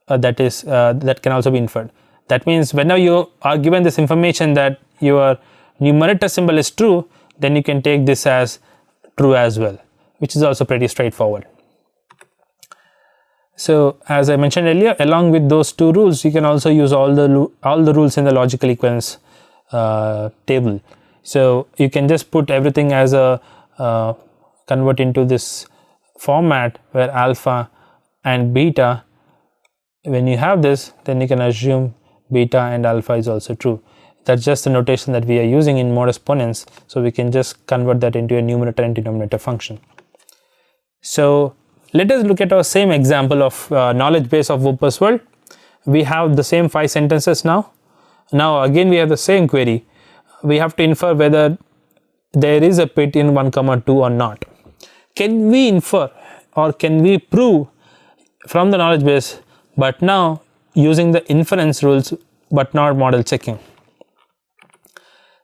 that can also be inferred. That means whenever you are given this information that your numerator symbol is true, then you can take this as true as well, which is also pretty straightforward. So as I mentioned earlier, along with those two rules, you can also use all the rules in the logical equivalence table. So you can just put everything as a convert into this format where alpha and beta, when you have this, then you can assume beta and alpha is also true. That's just the notation that we are using in modus ponens, so we can just convert that into a numerator and denominator function. So let us look at our same example of knowledge base of Wumpus world. We have the same 5 sentences now. Now again we have the same query. We have to infer whether there is a pit in 1, 2 or not. Can we infer or can we prove from the knowledge base, but now using the inference rules but not model checking.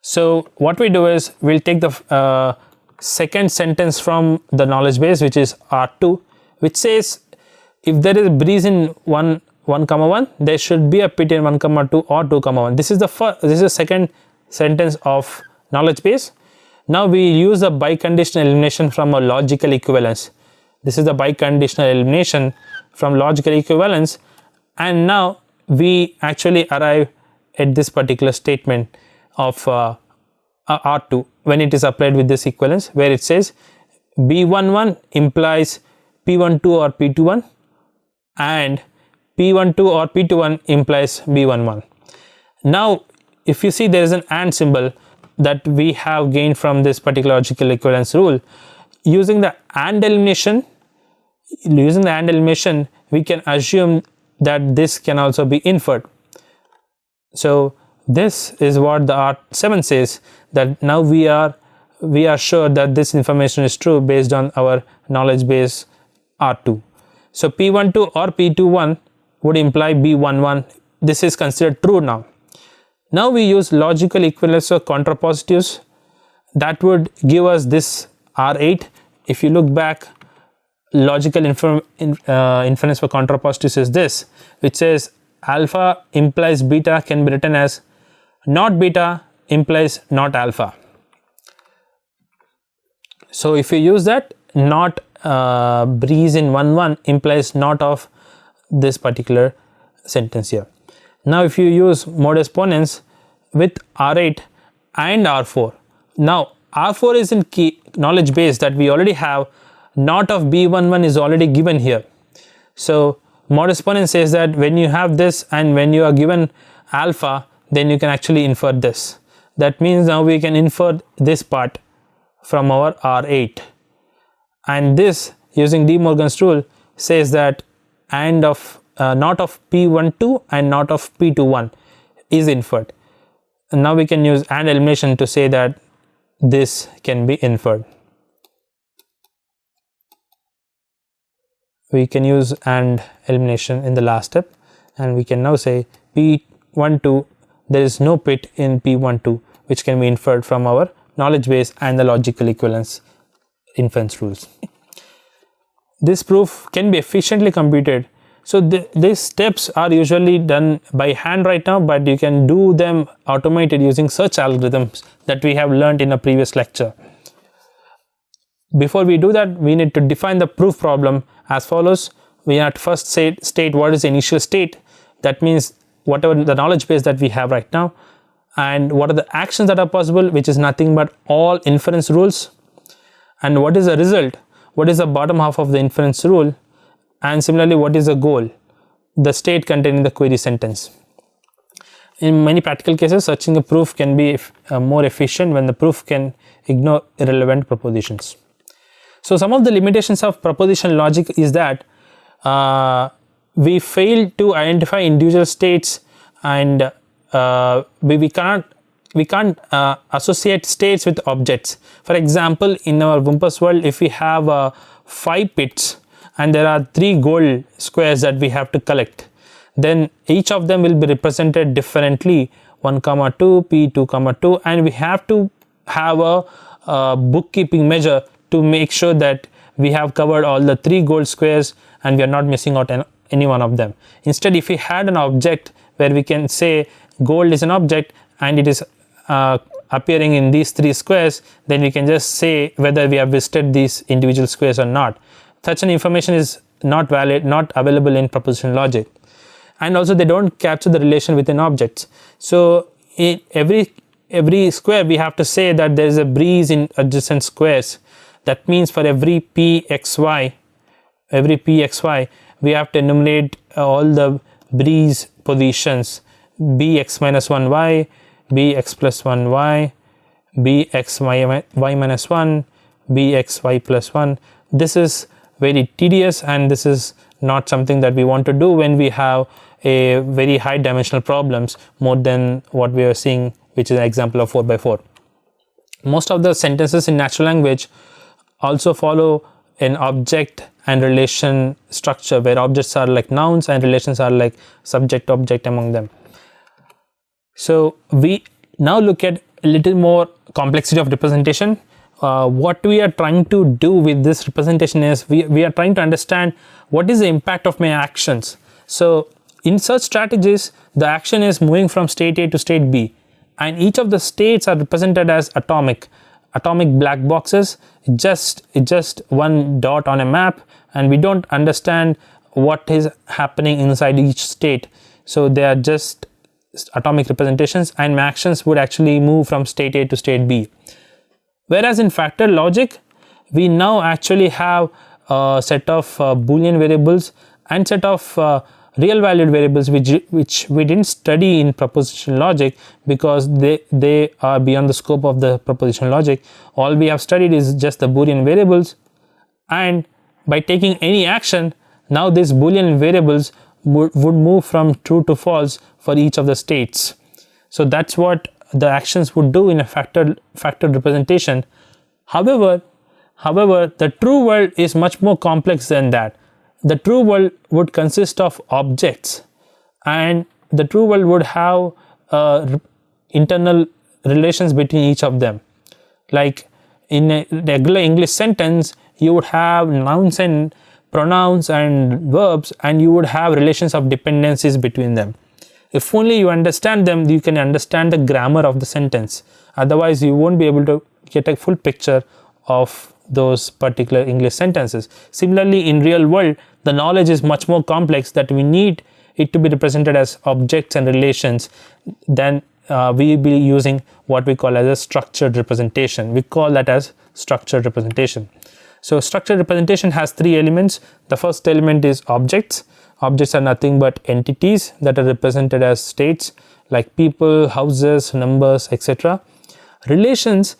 So what we do is we'll take the second sentence from the knowledge base, which is R2, which says if there is a breeze in 1 comma 1, there should be a pit in 1 comma 2 or 2 comma 1. This is the second sentence of knowledge base. Now we use the biconditional elimination from a logical equivalence. This is the biconditional elimination from logical equivalence, and now we actually arrive at this particular statement of R2 when it is applied with this equivalence, where it says B11 implies P12 or P21 and P12 or P21 implies B11. Now if you see, there is an AND symbol that we have gained from this particular logical equivalence rule. Using the AND elimination, we can assume that this can also be inferred. So this is what the R7 says, that now we are sure that this information is true based on our knowledge base R2. So P12 or P21 would imply B11. This is considered true now. Now we use logical equivalence of contrapositives that would give us this R8. If you look back, logical inference for contrapositives is this, which says alpha implies beta can be written as not beta implies not alpha. So if you use that, not breeze in 1 implies not of this particular sentence here. Now if you use modus ponens with R8 and R4, now R4 is in key knowledge base that we already have, not of B11 is already given here. So modus ponens says that when you have this and when you are given alpha, then you can actually infer this. That means now we can infer this part from our R8, and this using De Morgan's rule says that and of not of P12 and not of P21 is inferred. And now we can use AND elimination to say that this can be inferred. We can use AND elimination in the last step, and we can now say P12, there is no pit in P12, which can be inferred from our knowledge base and the logical equivalence inference rules. This proof can be efficiently computed. So these steps are usually done by hand right now, but you can do them automated using search algorithms that we have learned in a previous lecture. Before we do that, we need to define the proof problem as follows. We have to first state what is the initial state. That means whatever the knowledge base that we have right now, and what are the actions that are possible, which is nothing but all inference rules, and what is the result, what is the bottom half of the inference rule, and similarly what is the goal, the state containing the query sentence. In many practical cases, searching a proof can be more efficient when the proof can ignore irrelevant propositions. So some of the limitations of proposition logic is that we fail to identify individual states, and we can't associate states with objects. For example, in our Wumpus world, if we have 5 pits and there are 3 gold squares that we have to collect, then each of them will be represented differently, 1 comma 2, P2 comma 2, and we have to have a bookkeeping measure to make sure that we have covered all the 3 gold squares and we are not missing out on any one of them. Instead, if we had an object where we can say gold is an object and it is appearing in these 3 squares, then we can just say whether we have visited these individual squares or not. Such an information is not valid, not available in proposition logic, and also they don't capture the relation within objects. So in every square we have to say that there is a breeze in adjacent squares. That means for every pxy, we have to enumerate all the breeze positions, bx minus 1y, bx plus 1y, bxy minus 1, bxy plus 1. This is very tedious, and this is not something that we want to do when we have a very high dimensional problems, more than what we are seeing, which is an example of 4 by 4. Most of the sentences in natural language also follow an object and relation structure where objects are like nouns and relations are like subject object among them. So we now look at a little more complexity of representation. What we are trying to do with this representation is we are trying to understand what is the impact of my actions. So in such strategies, the action is moving from state A to state B, and each of the states are represented as atomic black boxes. It's just one dot on a map, and we don't understand what is happening inside each state. So they are just atomic representations, and my actions would actually move from state A to state B. Whereas in factor logic, we now actually have a set of Boolean variables and set of real valued variables which we didn't study in propositional logic because they are beyond the scope of the propositional logic. All we have studied is just the Boolean variables, and by taking any action, now these Boolean variables would move from true to false for each of the states. So that's what the actions would do in a factored representation. However, the true world is much more complex than that. The true world would consist of objects, and the true world would have internal relations between each of them. Like in a regular English sentence, you would have nouns and pronouns and verbs, and you would have relations of dependencies between them. If only you understand them, you can understand the grammar of the sentence. Otherwise, you won't be able to get a full picture of those particular English sentences. Similarly, in real world, the knowledge is much more complex that we need it to be represented as objects and relations. Then we will be using what we call as a structured representation. We call that as structured representation. So structured representation has three elements. The first element is objects. Objects are nothing but entities that are represented as states like people, houses, numbers, etc. Relations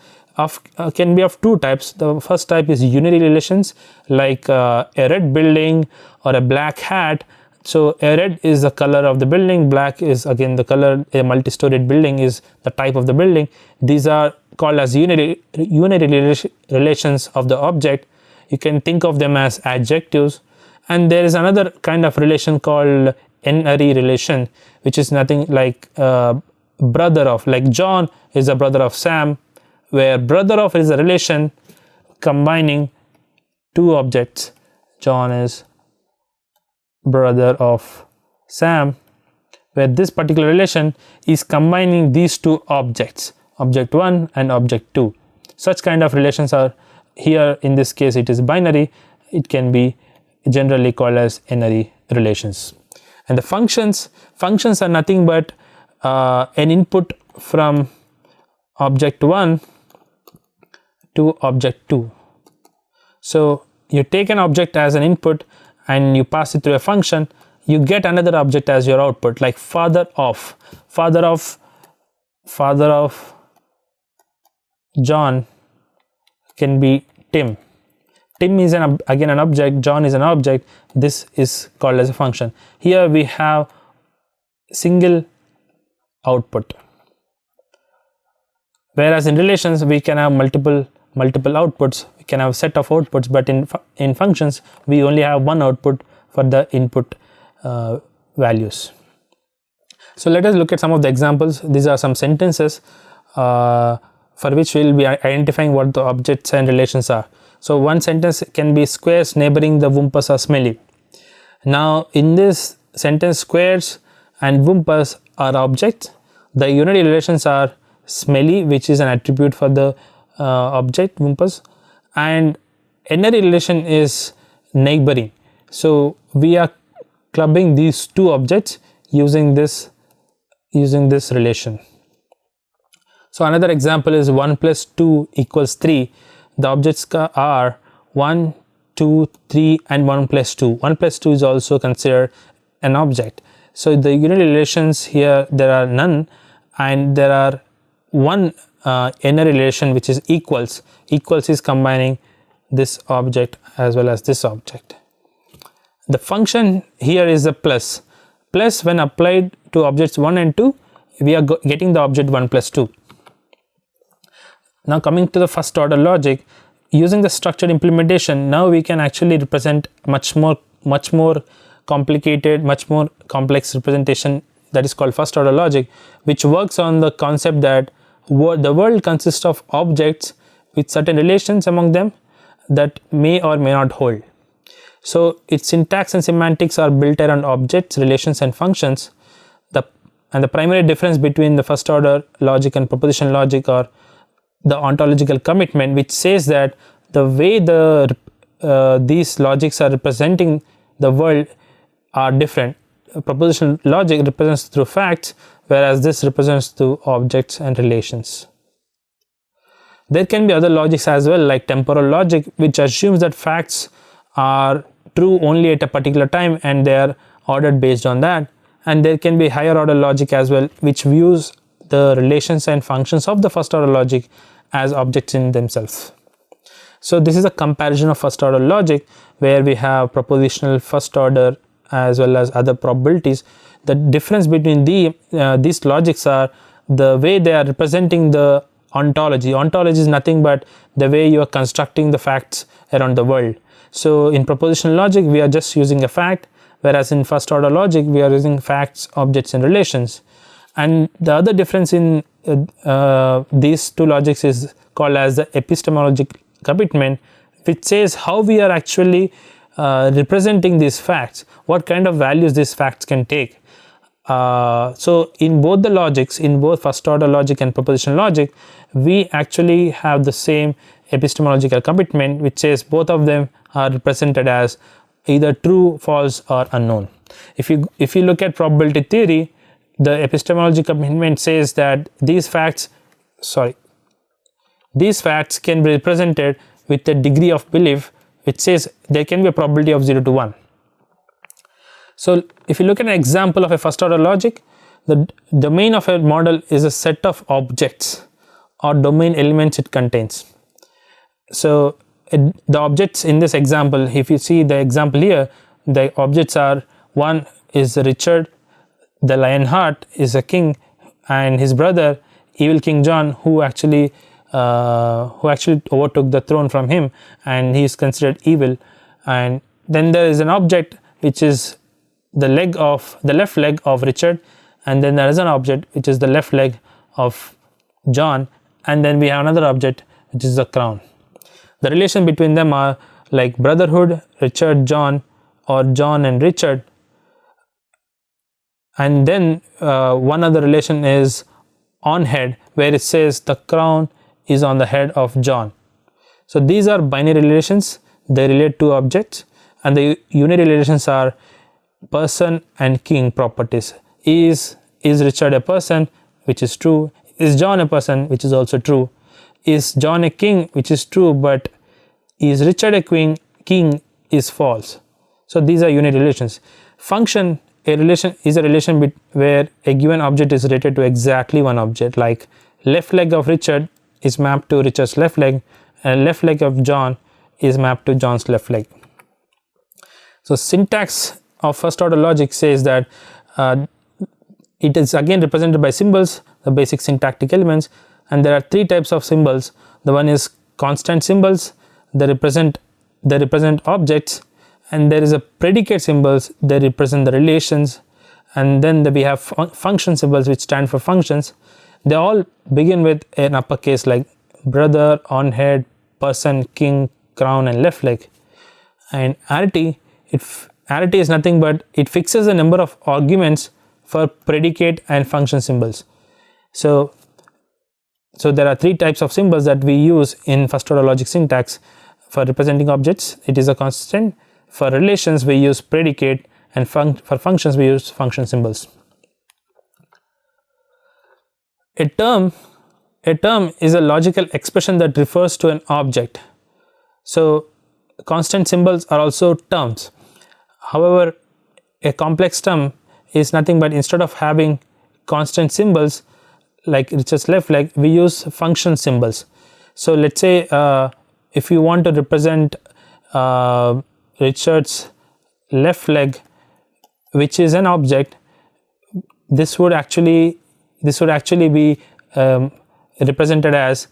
can be of two types. The first type is unary relations, like a red building or a black hat. So a red is the color of the building, black is again the color. A multi-storied building is the type of the building. These are called as unary relations of the object. You can think of them as adjectives. And there is another kind of relation called n-ary relation, which is nothing like brother of, like John is a brother of Sam, where brother of is a relation combining two objects. John is brother of Sam, where this particular relation is combining these two objects, object 1 and object 2. Such kind of relations are here. In this case, it is binary. It can be generally called as n-ary relations. And the functions are nothing but an input from object 1 to object 2. So you take an object as an input and you pass it through a function, you get another object as your output, like father of John can be Tim. Tim is again an object, John is an object. This is called as a function. Here we have single output, whereas in relations we can have multiple outputs. We can have a set of outputs, but in functions we only have one output for the input values. So let us look at some of the examples. These are some sentences for which we will be identifying what the objects and relations are. So one sentence can be squares neighboring the Whumpers are smelly. Now in this sentence, squares and Whumpers are objects. The unary relations are smelly, which is an attribute for the object Whumpers, and n-ary relation is neighboring. So we are clubbing these two objects using this relation. So another example is 1 plus 2 equals 3. The objects are 1, 2, 3 and 1 plus 2. 1 plus 2 is also considered an object. So the unary relations here, there are none, and there are one n-ary relation which is equals. Equals is combining this object as well as this object. The function here is a plus. Plus, when applied to objects 1 and 2, we are getting the object 1 plus 2. Now coming to the first order logic, using the structured implementation, now we can actually represent much more complicated, much more complex representation that is called first order logic, which works on the concept that the world consists of objects with certain relations among them that may or may not hold. So its syntax and semantics are built around objects, relations and functions. The primary difference between the first order logic and propositional logic are the ontological commitment, which says that the way these logics are representing the world are different. Propositional logic represents through facts, whereas this represents through objects and relations. There can be other logics as well, like temporal logic, which assumes that facts are true only at a particular time and they are ordered based on that. And there can be higher order logic as well, which views the relations and functions of the first order logic as objects in themselves. So this is a comparison of first order logic, where we have propositional first order as well as other probabilities. The difference between these logics are the way they are representing the ontology. Ontology is nothing but the way you are constructing the facts around the world. So in propositional logic, we are just using a fact, whereas in first order logic, we are using facts, objects and relations. And the other difference in these two logics is called as the epistemological commitment, which says how we are actually representing these facts, what kind of values these facts can take. So in both the logics, in both first order logic and propositional logic, we actually have the same epistemological commitment, which says both of them are represented as either true, false or unknown. If you look at probability theory, the epistemological commitment says that these facts can be represented with a degree of belief, which says there can be a probability of 0 to 1. So if you look at an example of a first order logic, the domain of a model is a set of objects or domain elements it contains. So the objects in this example, if you see the example here, the objects are: one is Richard, the Lionheart is a king, and his brother evil King John, who actually overtook the throne from him, and he is considered evil. And then there is an object which is the left leg of Richard, and then there is an object which is the left leg of John, and then we have another object which is the crown. The relation between them are like brotherhood, Richard, John, or John and Richard. And then one other relation is on head, where it says the crown is on the head of John. So these are binary relations, they relate to objects, and the unary relations are person and king properties. Is Richard a person, which is true? Is John a person, which is also true? Is John a king, which is true, but is Richard a king is false. So these are unary relations. Function, a relation is a relation where a given object is related to exactly one object, like left leg of Richard is mapped to Richard's left leg, and left leg of John is mapped to John's left leg. So syntax of first order logic says that it is again represented by symbols, the basic syntactic elements, and there are three types of symbols. The one is constant symbols, they represent objects, and there is a predicate symbols, they represent the relations, and then we have function symbols which stand for functions. They all begin with an uppercase like brother, on head, person, king, crown and left leg. And arity is nothing but it fixes the number of arguments for predicate and function symbols. So there are three types of symbols that we use in first order logic syntax. For representing objects, it is a constant. For relations, we use predicate, and for functions, we use function symbols. A term is a logical expression that refers to an object. So constant symbols are also terms. However, a complex term is nothing but instead of having constant symbols like Richard's left leg, we use function symbols. So let's say if you want to represent Richard's left leg, which is an object, this would actually be represented as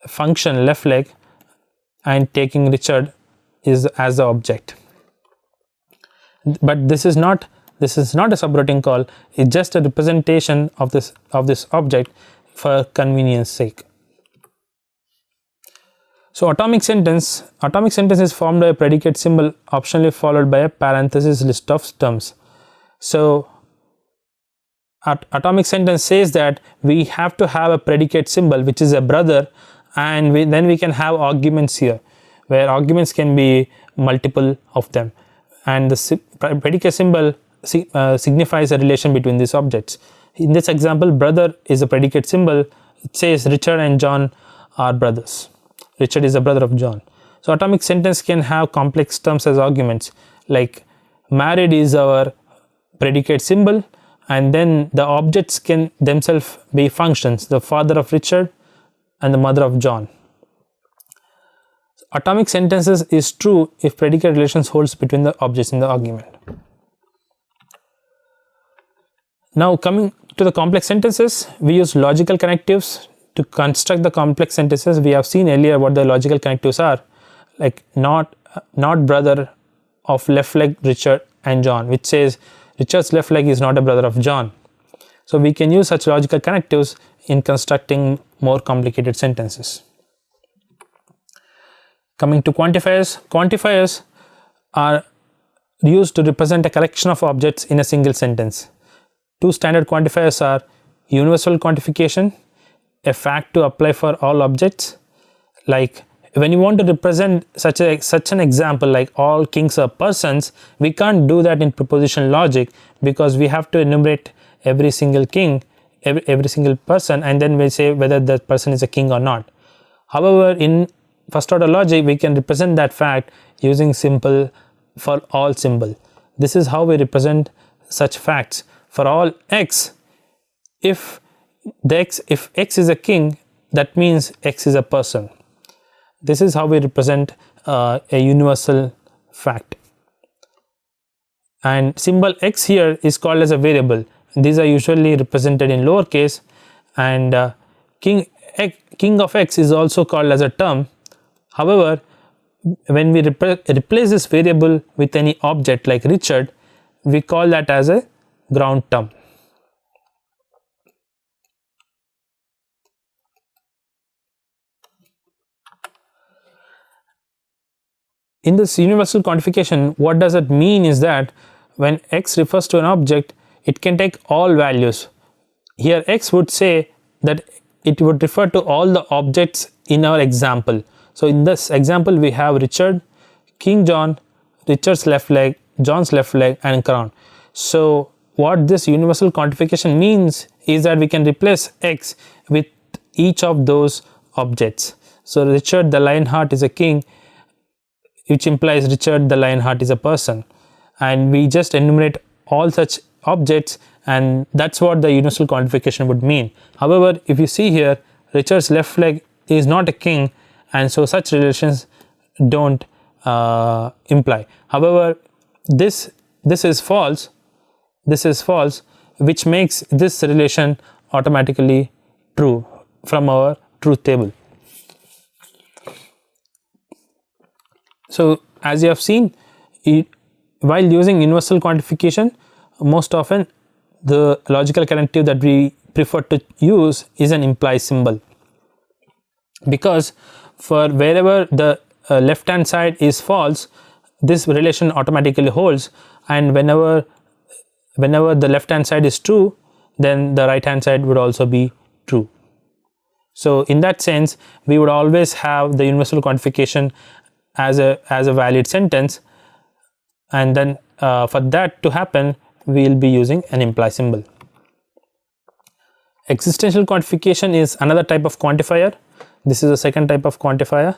function left leg, and taking Richard is as the object. But this is not a subrouting call. It's just a representation of this object for convenience sake. So atomic sentence is formed by a predicate symbol optionally followed by a parenthesis list of terms. So atomic sentence says that we have to have a predicate symbol which is a brother, and then we can have arguments here, where arguments can be multiple of them, and the predicate symbol signifies a relation between these objects. In this example, brother is a predicate symbol. It says Richard and John are brothers. Richard is the brother of John. So atomic sentence can have complex terms as arguments, like married is our predicate symbol, and then the objects can themselves be functions, the father of Richard and the mother of John. Atomic sentences is true if predicate relations holds between the objects in the argument. Now coming to the complex sentences, we use logical connectives to construct the complex sentences. We have seen earlier what the logical connectives are, like not brother of left leg Richard and John, which says Richard's left leg is not a brother of John. So we can use such logical connectives in constructing more complicated sentences. Coming to quantifiers are used to represent a collection of objects in a single sentence. Two standard quantifiers are universal quantification, a fact to apply for all objects. Like when you want to represent such an example like all kings are persons, we can't do that in propositional logic, because we have to enumerate every single king, every single person, and then we say whether that person is a king or not. However, in first order logic, we can represent that fact using simple for all symbol. This is how we represent such facts. For all x, if x is a king, that means x is a person. This is how we represent a universal fact. And symbol x here is called as a variable. These are usually represented in lowercase, and king of x is also called as a term. However, when we replace this variable with any object like Richard, we call that as a ground term. In this universal quantification, what does it mean is that when x refers to an object, it can take all values. Here x would say that it would refer to all the objects in our example. So in this example, we have Richard, King John, Richard's left leg, John's left leg, and crown. So what this universal quantification means is that we can replace x with each of those objects. So Richard the Lionheart is a king, which implies Richard the Lionheart is a person, and we just enumerate all such objects, and that's what the universal quantification would mean. However, if you see here, Richard's left leg is not a king, and so such relations don't imply. However, this is false, which makes this relation automatically true from our truth table. So as you have seen, while using universal quantification, most often the logical connective that we prefer to use is an imply symbol, because for wherever the left hand side is false, this relation automatically holds, and whenever the left hand side is true, then the right hand side would also be true. So in that sense, we would always have the universal quantification as a valid sentence, and then for that to happen, we will be using an imply symbol. Existential quantification is another type of quantifier. This is the second type of quantifier,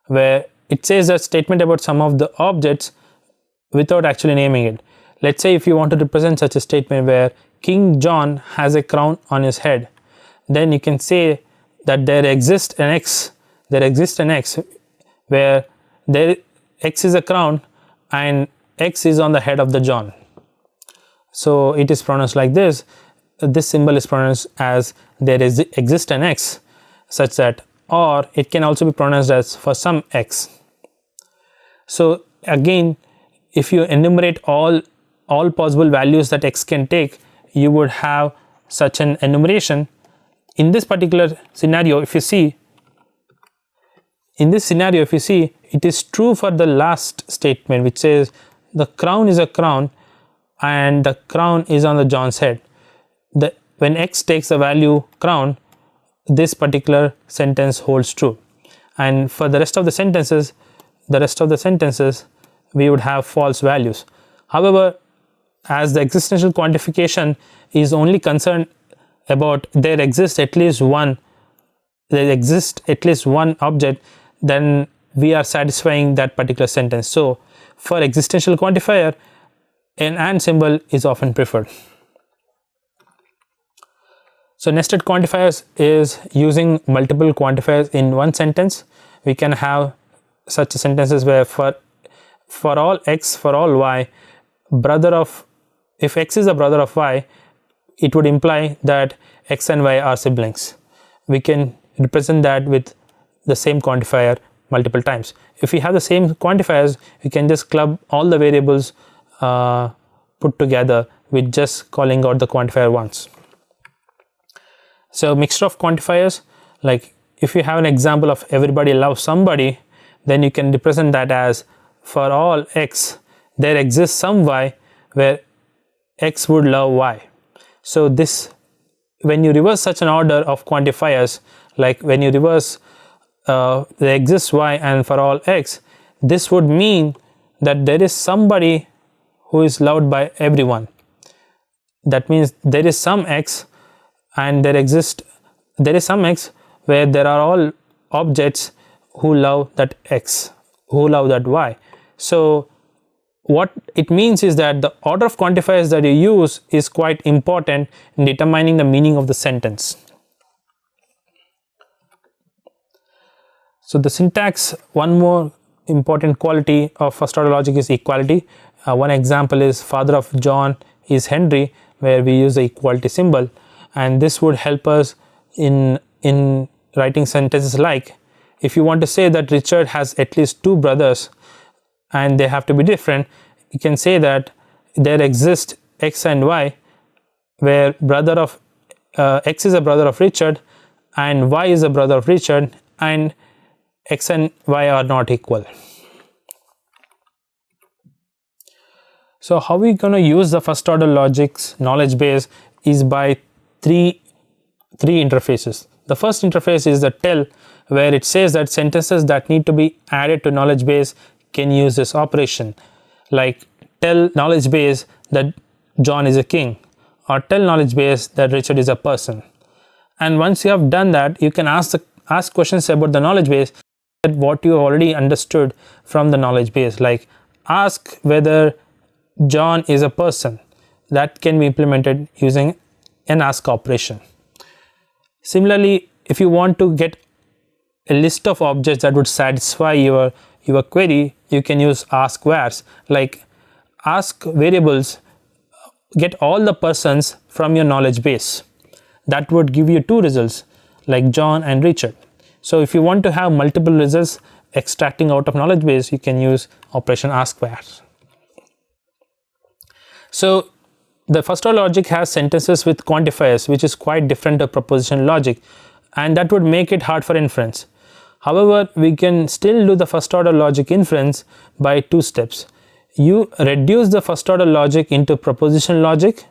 where it says a statement about some of the objects without actually naming it. Let's say if you want to represent such a statement where King John has a crown on his head, then you can say that there exists an x where x is a crown and x is on the head of the John. So it is pronounced like this. This symbol is pronounced as there exists an x, such that or it can also be pronounced as for some x. So again, if you enumerate all possible values that x can take, you would have such an enumeration. In this particular scenario, if you see, it is true for the last statement, which says the crown is a crown and the crown is on the John's head. When x takes the value crown, this particular sentence holds true, and for the rest of the sentences, we would have false values. However, as the existential quantification is only concerned about there exists at least one object, then we are satisfying that particular sentence. So for existential quantifier, an and symbol is often preferred. So nested quantifiers is using multiple quantifiers in one sentence. We can have such sentences where for all x, for all y, if x is a brother of y, it would imply that x and y are siblings. We can represent that with the same quantifier multiple times. If we have the same quantifiers, we can just club all the variables put together with just calling out the quantifier once. So mixture of quantifiers, like if you have an example of everybody loves somebody, then you can represent that as for all x, there exists some y where x would love y. So this, when you reverse such an order of quantifiers, like when you reverse there exists y and for all x, this would mean that there is somebody who is loved by everyone. That means there is some x and there is some x where there are all objects who love that x, who love that y. So what it means is that the order of quantifiers that you use is quite important in determining the meaning of the sentence. So the syntax, one more important quality of first order logic is equality. One example is father of John is Henry, where we use the equality symbol, and this would help us in writing sentences like, if you want to say that Richard has at least 2 brothers and they have to be different, you can say that there exist x and y where brother of x is a brother of Richard and y is a brother of Richard, and x and y are not equal. So how we going to use the first order logic's knowledge base is by three interfaces. The first interface is the tell, where it says that sentences that need to be added to knowledge base can use this operation, like tell knowledge base that John is a king, or tell knowledge base that Richard is a person. And once you have done that, you can ask questions about the knowledge base, what you already understood from the knowledge base, like ask whether John is a person. That can be implemented using an ask operation. Similarly, if you want to get a list of objects that would satisfy your query, you can use ask wheres, like ask variables, get all the persons from your knowledge base. That would give you 2 results, like John and Richard. So if you want to have multiple results extracting out of knowledge base, you can use operation ask wheres. So the first order logic has sentences with quantifiers, which is quite different to propositional logic, and that would make it hard for inference. However, we can still do the first order logic inference by 2 steps. You reduce the first order logic into propositional logic,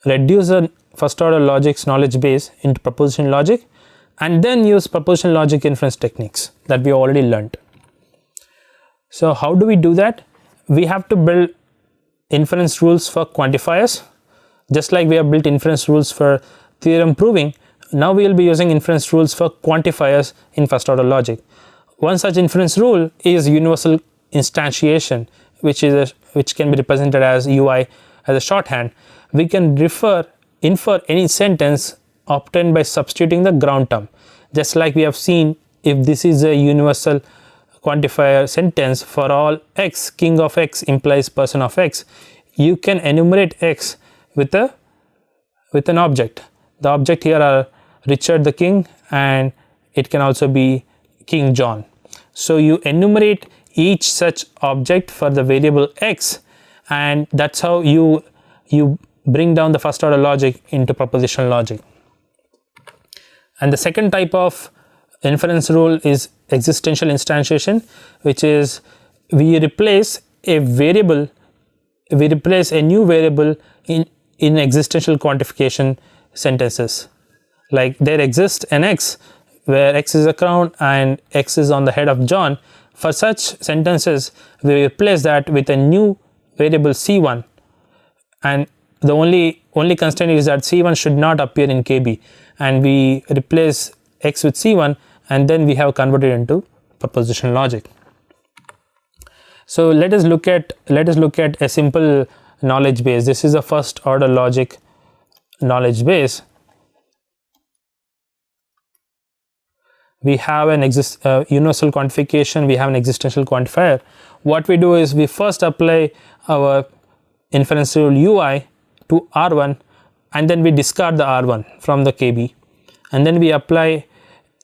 reduce the first order logic's knowledge base into propositional logic, and then use propositional logic inference techniques that we already learned. So how do we do that? We have to build inference rules for quantifiers, just like we have built inference rules for theorem proving. Now we will be using inference rules for quantifiers in first order logic. One such inference rule is universal instantiation, which can be represented as UI as a shorthand. We can infer any sentence obtained by substituting the ground term. Just like we have seen, if this is a universal quantifier sentence for all x, king of x implies person of x, you can enumerate x with an object. The object here are Richard the king and it can also be King John. So you enumerate each such object for the variable x, and that's how you bring down the first order logic into propositional logic. And the second type of inference rule is existential instantiation, which is we replace a new variable in existential quantification sentences. Like there exists an x where x is a crown and x is on the head of John. For such sentences, we replace that with a new variable c1, and the only constraint is that c1 should not appear in KB, and we replace x with c1, and then we have converted into propositional logic. So let us look at a simple knowledge base. This is a first order logic knowledge base. We have an universal quantification, we have an existential quantifier. What we do is we first apply our inference rule ui to R1, and then we discard the R1 from the KB, and then we apply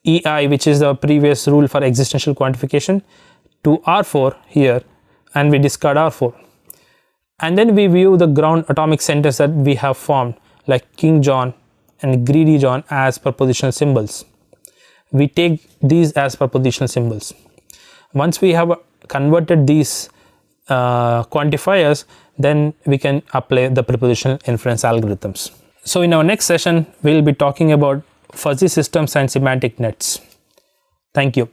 EI, which is the previous rule for existential quantification, to R4 here, and we discard R4. And then we view the ground atomic centers that we have formed, like King John and Greedy John, as propositional symbols. We take these as propositional symbols. Once we have converted these quantifiers, then we can apply the propositional inference algorithms. So in our next session, we will be talking about fuzzy systems and semantic nets. Thank you.